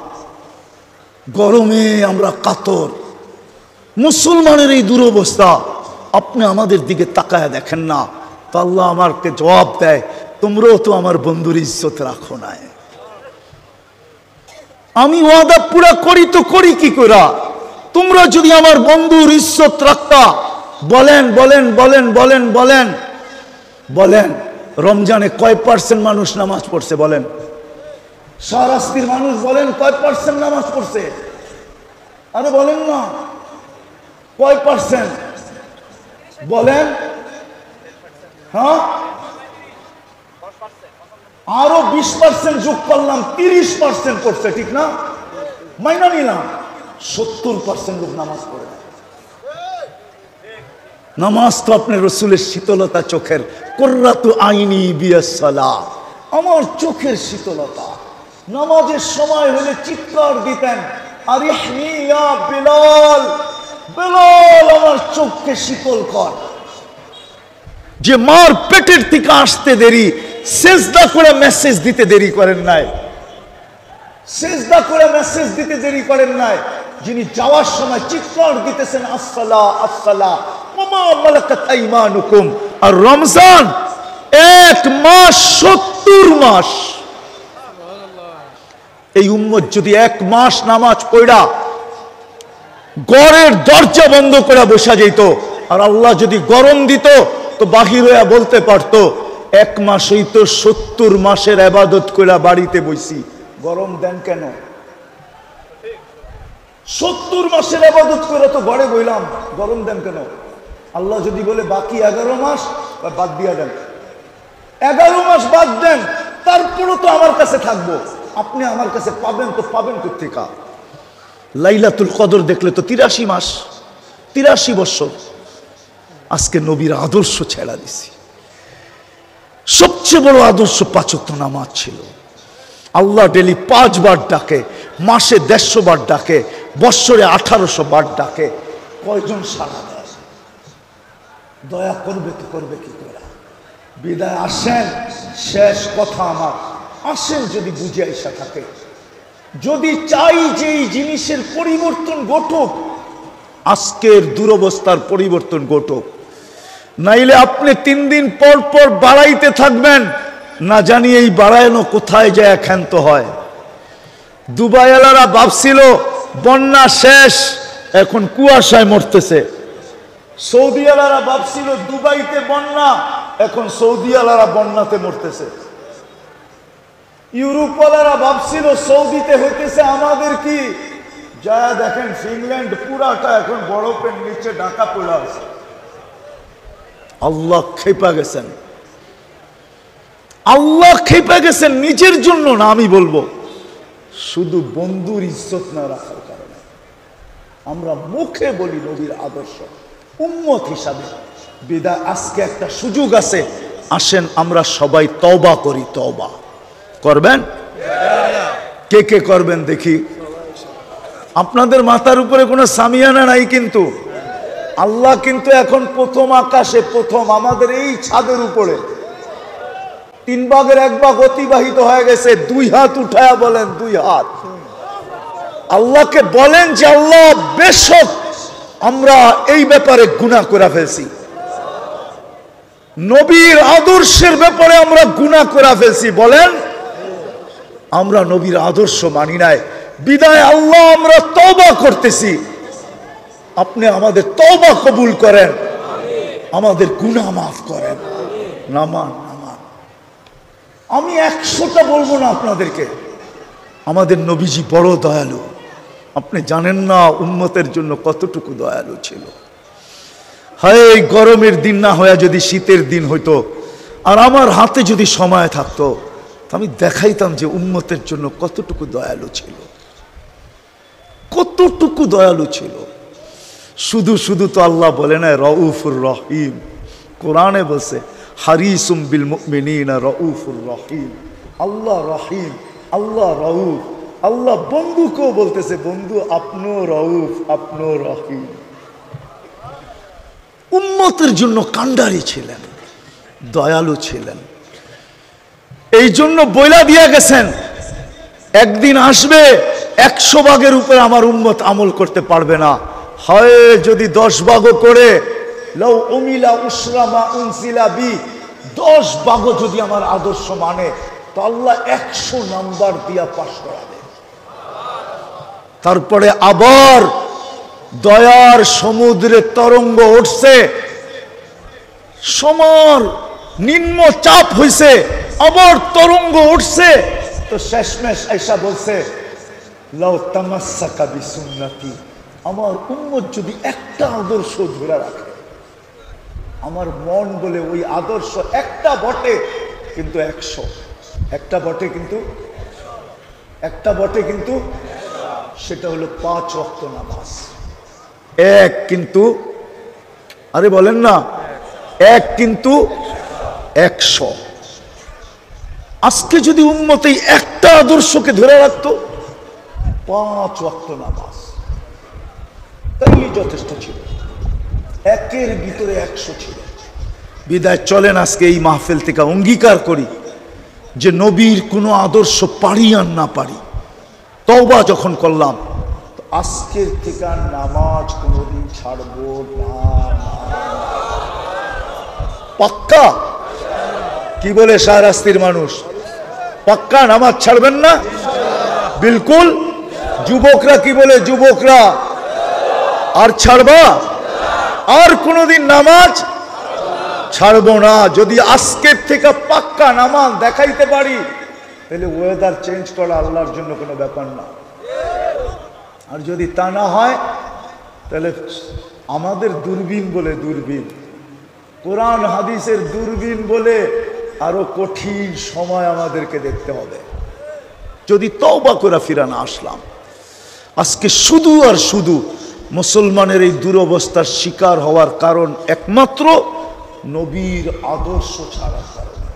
[SPEAKER 1] গরমে আমরা কাতর, মুসলমানের এই দুরবস্থা, আপনি আমাদের দিকে তাকায় দেখেন না। তো আল্লাহ আমাকে জবাব দেয়, তোমরাও তো আমার বন্ধুর ইজ্জত রাখো নাই। আমি ওয়াদা পুরা করি তো করি কি করা? তোমরা যদি আমার বন্ধুর ইজ্জত রাখতা, বলেন বলেন বলেন বলেন বলেন বলেন রমজানে কয় % মানুষ নামাজ পড়ছে? বলেন শাহরাস্তির মানুষ বলেন কয় % নামাজ পড়ছে? আরে বলেন না, কয় %? বলেন। হ্যাঁ, আরো 20% যোগ করলাম, 30% করছে, ঠিক না? মাইনা নিলাম 70% লোক নামাজ পড়ে। নামাজ তো আপনার রসুলের শীতলতা, চোখের কুররাতু আইনি বিয়াসসালাহ, আমার চোখের শীতলতা। নামাজের সময় হলে চিৎকার দিতেন, আরিহনি ইয়া বিলাল, বিলাল আমার চোখকে শীতল কর। যে মার পেটের থেকে আসতে দেরি, সেজদা করে মেসেজ দিতে দেরি করেন নাই, সেজদা করে মেসেজ দিতে দেরি করেন নাই, যিনি যাওয়ার সময় চিৎকার দিতেছেন আসসালাহ আসসালাহ ওমা মালাকাত আইমানুকুম। আর রমজান 1 মাস 70 মাস, এই উম্মত যদি 1 মাস নামাজ পড়া ঘরের দরজা বন্ধ করে বসা যেত, আর আল্লাহ যদি গরম দিত তো বাহির হইয়া বলতে পারতো 1 মাসই তো 70 মাসের ইবাদত করে বাড়িতে বসি, গরম দেন কেন? 70 মাসের ইবাদত করে তো ঘরে বইলাম, গরম দেন কেন? আল্লাহ যদি বলে বাকি 11 মাস বাদ দিয়া দেন, 11 মাস বাদ দেন, তারপরও তো আমার কাছে থাকবো, আপনি আমার কাছে পাবেন তো পাবেন কোত্থেকে? লাইলাতুল কদর দেখলে তো 83 মাস, 83 বছর। আজকে নবীর আদর্শ ছেড়া দিছি। সবচেয়ে বড় আদর্শ 5 ওয়াক্ত নামাজ ছিল। আল্লাহ ডেলি 5 বার ডাকে, মাসে 150 বার ডাকে, বৎসরে 1800 বার ডাকে। কয়জন সাড়া দেয়? দয়া করবে তো করবে কি করে? বিদায় আসেন, শেষ কথা আমার, আসেন যদি বুঝে আইসা থাকে, যদি চাই যে এই জিনিসের পরিবর্তন ঘটুক, আজকের দুরবস্থার পরিবর্তন ঘটুক, নাইলে আপনি 3 দিন পর পর বাড়াইতে থাকবেন, না জানি এই বাড়ানো কোথায় যায় ক্ষান্ত হয়। দুবাইওয়ালারা ভাবছিল বন্যা শেষ, এখন কুয়াশায় মরতেছে। সৌদিওয়ালারা ভাবছিল দুবাইতে বন্যা, এখন সৌদিওয়ালারা বন্যাতে মরতেছে। ইউরোপওয়ালারা ভাবছিল সৌদিতে হইতেছে, আমাদের কি? যা দেখেন ফিনল্যান্ড পুরাটা এখন বরফের নিচে ঢাকা পড়ে আছে। আল্লাহ খেপা গেছেন, আল্লাহ খেপা গেছেন নিজের জন্য না, আমি বলবো শুধু বন্ধুর ইজ্জত না রাখার কারণে। আমরা মুখে বলি নবীর আদর্শ উম্মত হিসাবে। বিদায় আজকে একটা সুযোগ আছে, আসেন আমরা সবাই তওবা করি। তওবা করবেন? কে কে করবেন দেখি? আপনাদের মাথার উপরে কোনো সামিয়ানা নাই, কিন্তু আল্লাহ কিন্তু এখন প্রথম আকাশে, প্রথম আমাদের এই ছাদের উপরে 3 ভাগের 1 ভাগ অতিবাহিত হয়ে গেছে। 2 হাত উঠায়া বলেন, 2 হাত আল্লাহকে বলেন যে আল্লাহ বেশক আমরা এই ব্যাপারে গুনাহ করে ফেলছি, নবীর আদর্শের ব্যাপারে আমরা গুনাহ করে ফেলছি। বলেন আমরা নবীর আদর্শ মানি নাই, বিদায় আল্লাহ আমরা তওবা করতেছি, আপনি আমাদের তওবা কবুল করেন। আমাদের গুনাহ মাফ করেন। নামান নামান। আমি 100টা বলবো না আপনাদেরকে। আমাদের নবীজি বড় দয়ালু। আপনি জানেন না উম্মতের জন্য কতটুকু দয়ালু ছিল। হায়, গরমের দিন না হয়ে যদি শীতের দিন হইতো, আর আমার হাতে যদি সময় থাকতো, আমি দেখাইতাম যে উম্মতের জন্য কতটুকু দয়ালু ছিল, কতটুকু দয়ালু ছিল। শুধু শুধু তো আল্লাহ বলে না রউফুর রহিম, কোরআনে বলছে হারিসুম বিল মুমিনিনা রউফুর রহিম। আল্লাহ রহিম, আল্লাহ রউফ। আল্লাহ বন্ধুকেও বলতেছে বন্ধু আপনো রউফ, আপনো রহিম। উম্মতের জন্য কান্ডারি ছিলেন, দয়ালু ছিলেন। এই জন্য বইলা দিয়া গেছেন একদিন আসবে 100 ভাগের উপরে আমার উম্মত আমল করতে পারবে না। হয় যদি 10 ভাগও করে, লাউ উমিলা উসরা মা উনসিলা বি, 10 ভাগও যদি আমার আদর্শ মানে, তো আল্লাহ 100 নাম্বার দিয়া পাশ করাবে। তারপরে আবার দয়ার সমুদ্রে তরঙ্গ উঠছে, সমর নিম্ন চাপ হইছে, আবার তরঙ্গ উঠছে। তো শেষমেশ আয়েশা বলছে লাউ তামাসসাকা বিসুন্নতি, আমার উম্মত যদি একটা আদর্শ ধরে রাখে, আমার মন বলে ওই আদর্শ একটা বটে কিন্তু 100, একটা বটে কিন্তু, একটা বটে কিন্তু, সেটা হলো 5 ওয়াক্ত নামাজ। এক কিন্তু, আরে বলেন না, এক কিন্তু 100। আজকে যদি উম্মত এই একটা আদর্শকে ধরে রাখতো, 5 ওয়াক্ত নামাজ, তাইলে যথেষ্ট ছিল। একের ভিতরে 100 ছিল। বিদায় চলেন আজকে এই মাহফিল থেকে অঙ্গীকার করি যে নবীর কোনো আদর্শ পারি আর না পারি, তওবা যখন করলাম, তো আজকের থেকে নামাজ কোনোদিন ছাড়বো না। পাক্কা? কি বলে শাহরাস্তির মানুষ? পাক্কা নামাজ ছাড়বেন না? বিলকুল। যুবকরা কি বলে? যুবকরা আর ছাড়বা? আর কোনোদিন নামাজ ছাড়বো না। যদি আজকের থেকে পাক্কা নামাজ দেখাইতে পারি, তাহলে ওয়েদার চেঞ্জ করা আল্লাহর জন্য কোনো ব্যাপার না। আর যদি তা না হয়, তাহলে আমাদের দূরবীন বলে, দূরবীন কোরআন হাদিসের দূরবীন বলে আরো কঠিন সময় আমাদেরকে দেখতে হবে, যদি তওবা করে ফিরে না আসলাম। আজকে শুধু আর শুধু মুসলমানের এই দুরবস্থার শিকার হওয়ার কারণ একমাত্র নবীর আদর্শ ছাড়ার কারণে।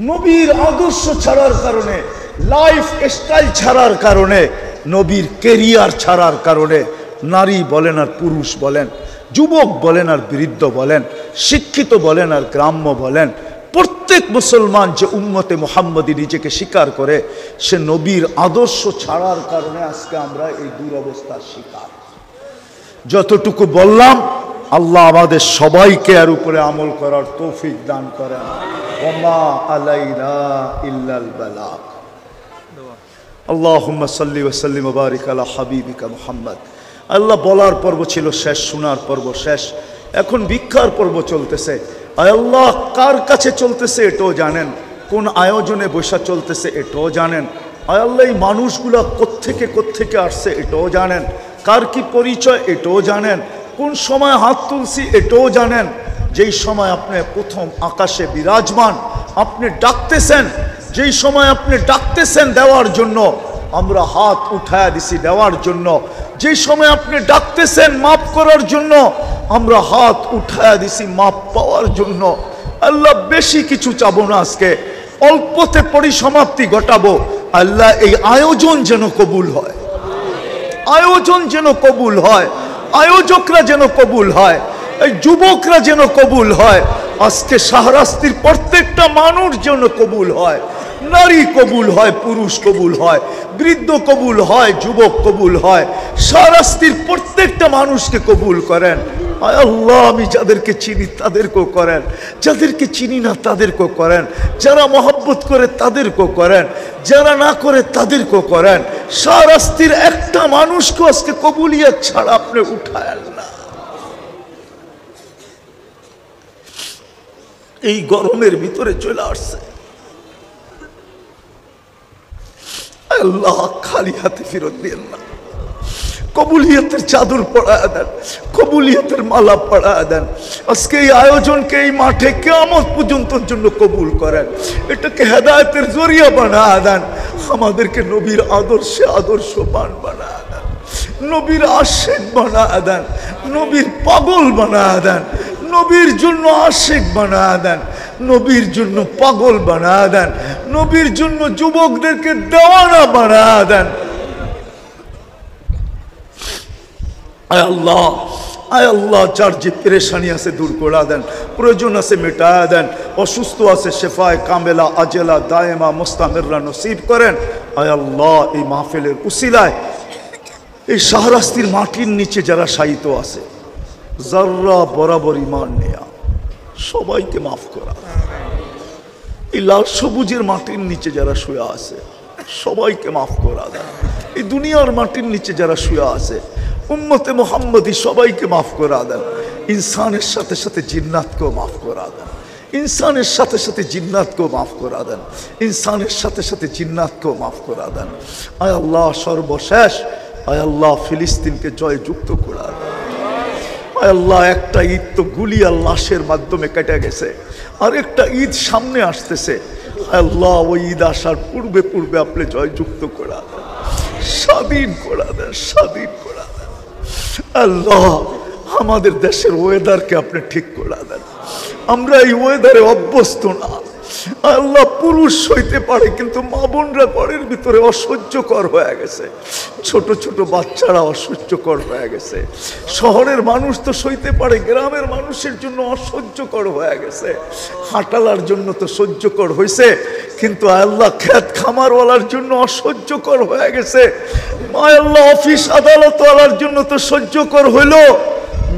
[SPEAKER 1] নবীর আদর্শ ছাড়ার কারণে, লাইফ স্টাইল ছাড়ার কারণে, নবীর কেরিয়ার ছাড়ার কারণে, নারী বলেন আর পুরুষ বলেন, যুবক বলেন আর বৃদ্ধ বলেন, শিক্ষিত বলেন আর গ্রাম্য বলেন, প্রত্যেক মুসলমান যে উম্মতে মুহাম্মদী নিজেকে স্বীকার করে, সে নবীর আদর্শ ছাড়ার কারণে আজকে আমরা এই দুরবস্থার শিকার। যতটুকু বললাম, আল্লাহ আমাদের সবাইকে এর উপরে আমল করার তৌফিক দান করেন। ওমা আলাইনা ইল্লাল বালাগ। আল্লাহুম্মা সাল্লি ওয়া সাল্লিম ওয়া বারিক আলা হাবিবিকা মুহাম্মদ। আল্লাহ বলার পর্ব ছিল শেষ, শোনার পর্ব শেষ, এখন ভিক্ষার পর্ব চলতেছে। আয় আল্লাহ, কার কাছে চলতেছে এটাও জানেন, কোন আয়োজনে বসা চলতেছে এটাও জানেন। আয় আল্লাহ, এই মানুষগুলা কোত্থেকে আসছে এটাও জানেন, কার কি পরিচয় এটাও জানেন, কোন সময় হাত তুলছি এটাও জানেন। যেই সময় আপনি প্রথম আকাশে বিরাজমান, আপনি ডাকতেছেন, যেই সময় আপনি ডাকতেছেন দেওয়ার জন্য, আমরা হাত উঠায়া দিছি দেওয়ার জন্য। যেই সময় আপনি ডাকতেছেন মাফ করার জন্য, আমরা হাত উঠায়া দিছি মাফ পাওয়ার জন্য। আল্লাহ, বেশি কিছু চাবো না, আজকে অল্পতে পরিসমাপ্তি ঘটাবো। আল্লাহ, এই আয়োজন যেন কবুল হয়, আয়োজন যেন কবুল হয়, আয়োজকরা যেন কবুল হয়, এই যুবকরা যেন কবুল হয়, আজকে শাহরাস্তির প্রত্যেকটা মানুষ যেন কবুল হয়, নারী কবুল হয়, পুরুষ কবুল হয়, বৃদ্ধ কবুল হয়, যুবক কবুল হয়, শাহরাস্তির প্রত্যেকটা মানুষকে কবুল করেন। আয় আল্লাহ, আমি যাদেরকে চিনি তাদেরকেও করেন, যাদেরকে চিনি না তাদেরকেও করেন, যারা মহব্বত করে তাদেরকেও করেন, যারা না করে তাদেরকেও করেন। শাহরাস্তির একটা মানুষকে আজকে কবুলিয়ত ছাড়া আপনি উঠায়েন না। এই গরমের ভিতরে চলে আসছে। আল্লাহ খালি হাতে ফেরত দিয়েন না, কবুলিয়তের চাদর পড়ায় দেন, কবুলিয়তের মালা পড়ায় দেন। আজকে এই আয়োজনকে এই মাঠে কিয়ামত পর্যন্ত জন্য কবুল করেন, এটাকে হেদায়েতের জরিয়া বানায় দেন। আমাদেরকে নবীর আদর্শে আদর্শবান বানায় দেন, নবীর আশিক বানায় দেন, নবীর পাগল বানায় দেন, নবীর জন্য আশিক বানায় দেন, নবীর জন্য পাগল বানায় দেন, নবীর জন্য যুবকদেরকে দেওয়ানা বানায় দেন। আয় আল্লাহ, আয় আল্লাহ, যার যে পেরেশানি আছে দূর করে দেন, প্রয়োজন আছে মেটায়া দেন, অসুস্থ আছে শেফায়ে কামেলা আজেলা দায়েমা মুস্তামিররা নসিব করেন। আয় আল্লাহ, এই মাহফিলের উসিলায় এই শাহরাস্তির মাটির নিচে যারা শায়িত আছে, যারা বরাবর ঈমান নেয়া, সবাইকে মাফ করা। এই লাল সবুজের মাটির নিচে যারা শুয়ে আছে, সবাইকে মাফ করা দেন। এই দুনিয়ার মাটির নিচে যারা শুয়ে আছে, উম্মতে মুহাম্মদী, সবাইকে মাফ করা দেন। ইনসানের সাথে সাথে জিন্নাতকেও মাফ করা দেন, ইনসানের সাথে সাথে জিন্নাতকেও মাফ করা দেন, ইনসানের সাথে সাথে জিন্নাতকেও মাফ করা দেন। আয় আল্লাহ, সর্বশেষ আয় আল্লাহ, ফিলিস্তিনকে জয়যুক্ত করা দেন। আয় আল্লাহ, একটা ঈদ তো গুলি আর লাশের মাধ্যমে কেটে গেছে, আর একটা ঈদ সামনে আসতেছে। আয় আল্লাহ, ওই ঈদ আসার পূর্বে পূর্বে আপনি জয়যুক্ত করা দেন, স্বাধীন করা দেন, স্বাধীন করা দেন। আল্লাহ, আমাদের দেশের ওয়েদারকে আপনি ঠিক করে দেন। আমরা এই ওয়েদারে অভ্যস্ত না। আল্লাহ, পুরুষ সইতে পারে, কিন্তু মা বোনরা ঘরের ভিতরে অসহ্যকর হয়ে গেছে, ছোট ছোট বাচ্চারা অসহ্যকর হয়ে গেছে। শহরের মানুষ তো সইতে পারে, গ্রামের মানুষের জন্য অসহ্যকর হয়ে গেছে। হাঁটালার জন্য তো সহ্যকর হয়েছে, কিন্তু আল্লাহ খেত খামারওয়ালার জন্য অসহ্যকর হয়ে গেছে। আল্লাহ, অফিস আদালতওয়ালার জন্য তো সহ্যকর হইল,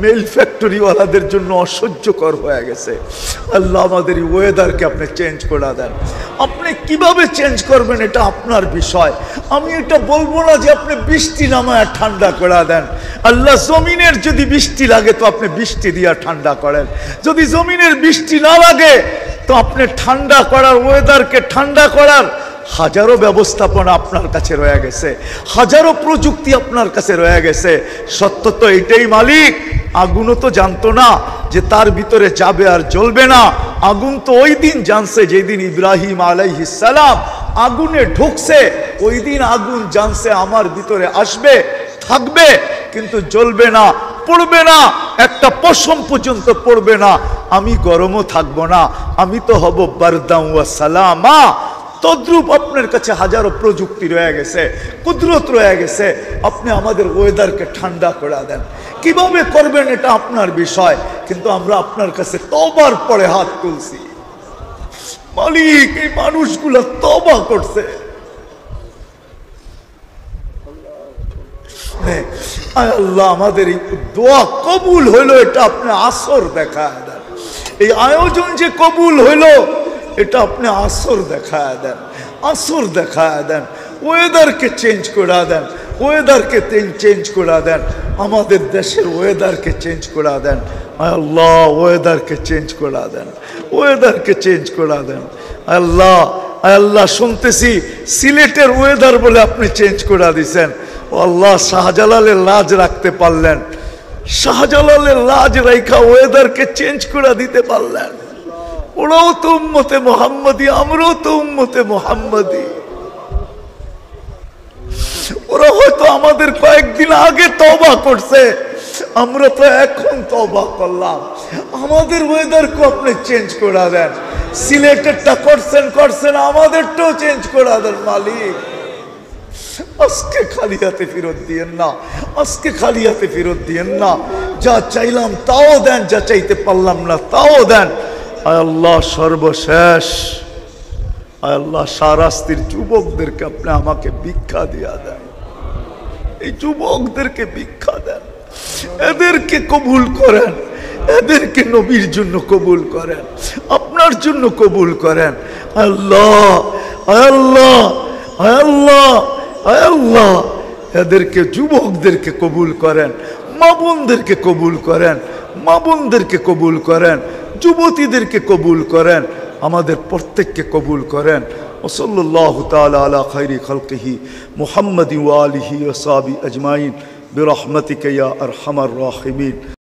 [SPEAKER 1] মেল ফ্যাক্টরিওয়ালাদের জন্য অসহ্যকর হয়ে গেছে। আল্লাহ, আমাদের এই ওয়েদারকে আপনি চেঞ্জ করে দেন। আপনি কিভাবে চেঞ্জ করবেন এটা আপনার বিষয়, আমি এটা বলবো না যে আপনি বৃষ্টি নামায় ঠান্ডা করে দেন। আল্লাহ, জমিনের যদি বৃষ্টি লাগে তো আপনি বৃষ্টি দিয়া ঠান্ডা করেন, যদি জমিনের বৃষ্টি না লাগে তো আপনি ঠান্ডা করার, ওয়েদারকে ঠান্ডা করার হাজারো ব্যবস্থাপনা আপনার কাছে রয়ে গেছে, হাজারো প্রযুক্তি আপনার কাছে রয়ে গেছে। সত্য তো এটাই মালিক, আগুনও তো জানতো না যে তার ভিতরে যাবে আর জ্বলবে না। আগুন তো ওই দিন জানছে যেদিন ইব্রাহিম আলাইহিস সালাম আগুনে ঢুকছে, ওই দিন আগুন জানছে আমার ভিতরে আসবে, থাকবে, কিন্তু জ্বলবে না, পড়বে না, একটা পশম পর্যন্ত পড়বে না। আমি গরমও থাকবো না, আমি তো হব বারদাম ওয়া সালামা। তদ্রূপ আপনার কাছে হাজারো প্রযুক্তি রয়ে গেছে, কুদরত রয়ে গেছে। আপনি আমাদের ওয়েদারকে ঠান্ডা করে দেন। কিভাবে করবেন এটা আপনার বিষয়, কিন্তু আমরা আপনার কাছে তওবার পরে হাত তুলছি। মালিক, এই মানুষগুলো তওবা করছে। আয় আল্লাহ, আমাদের এই দোয়া কবুল হইল, এটা আপনি আসর দেখায় দেন। এই আয়োজন যে কবুল হইল, এটা আপনি আসর দেখায় দেন, আসর দেখায় দেন। ওয়েদারকে চেঞ্জ করে দেন, ওয়েদারকে চেঞ্জ করে দেন, আমাদের দেশের ওয়েদারকে চেঞ্জ করে দেন। আল্লাহ, ওয়েদারকে চেঞ্জ করে দেন, ওয়েদারকে চেঞ্জ করে দেন। আল্লাহ, আল্লাহ, শুনতেছি সিলেটের ওয়েদার বলে আপনি চেঞ্জ করে দিয়েছেন। আল্লাহ, শাহজালালের লাজ রাখতে পারলেন, শাহজালালের লাজ রাখা ওয়েদারকে চেঞ্জ করে দিতে পারলেন। ওরাও তো উম্মতে মুহাম্মদী, আমরাও তো উম্মতে মুহাম্মদী। ওরা হয়তো আমাদের কয়েকদিন আগে তওবা করছে, আমরা তো এখন তওবা করলাম। আমাদের ওয়েদারকে আপনি চেঞ্জ করে দেন। সিলেটেরটা করছেন, আমাদেরটাও চেঞ্জ করে দেন মালিক। আজকে খালি হাতে ফেরত দিয়েন না, আজকে খালি হাতে ফেরত দিয়েন না। যা চাইলাম তাও দেন, যা চাইতে পারলাম না তাও দেন। আয় আল্লাহ, সর্বশেষ আয় আল্লাহ, শাহরাস্তির যুবকদেরকে আপনি আমাকে ভিক্ষা দিয়া দেন। এই যুবকদেরকে ভিক্ষা দেন, এদেরকে কবুল করেন, এদেরকে নবীর জন্য কবুল করেন, আপনার জন্য কবুল করেন। আল্লাহ, আল্লাহ, আল্লাহ, আল্লাহ, এদেরকে যুবকদেরকে কবুল করেন, মা বোনদেরকে কবুল করেন, মা বোনদেরকে কবুল করেন।
[SPEAKER 2] যুবতীদেরকে কবুল করেন, আমাদের প্রত্যেককে কবুল করেন। ওসল্লাল্লাহু তাআলা আলা খায়রি খালকিহি মুহাম্মাদিন ওয়া আলিহি ওয়া সাহবিহি আজমাইন বিরহমাতিকা ইয়া আরহামার রাহিমিন।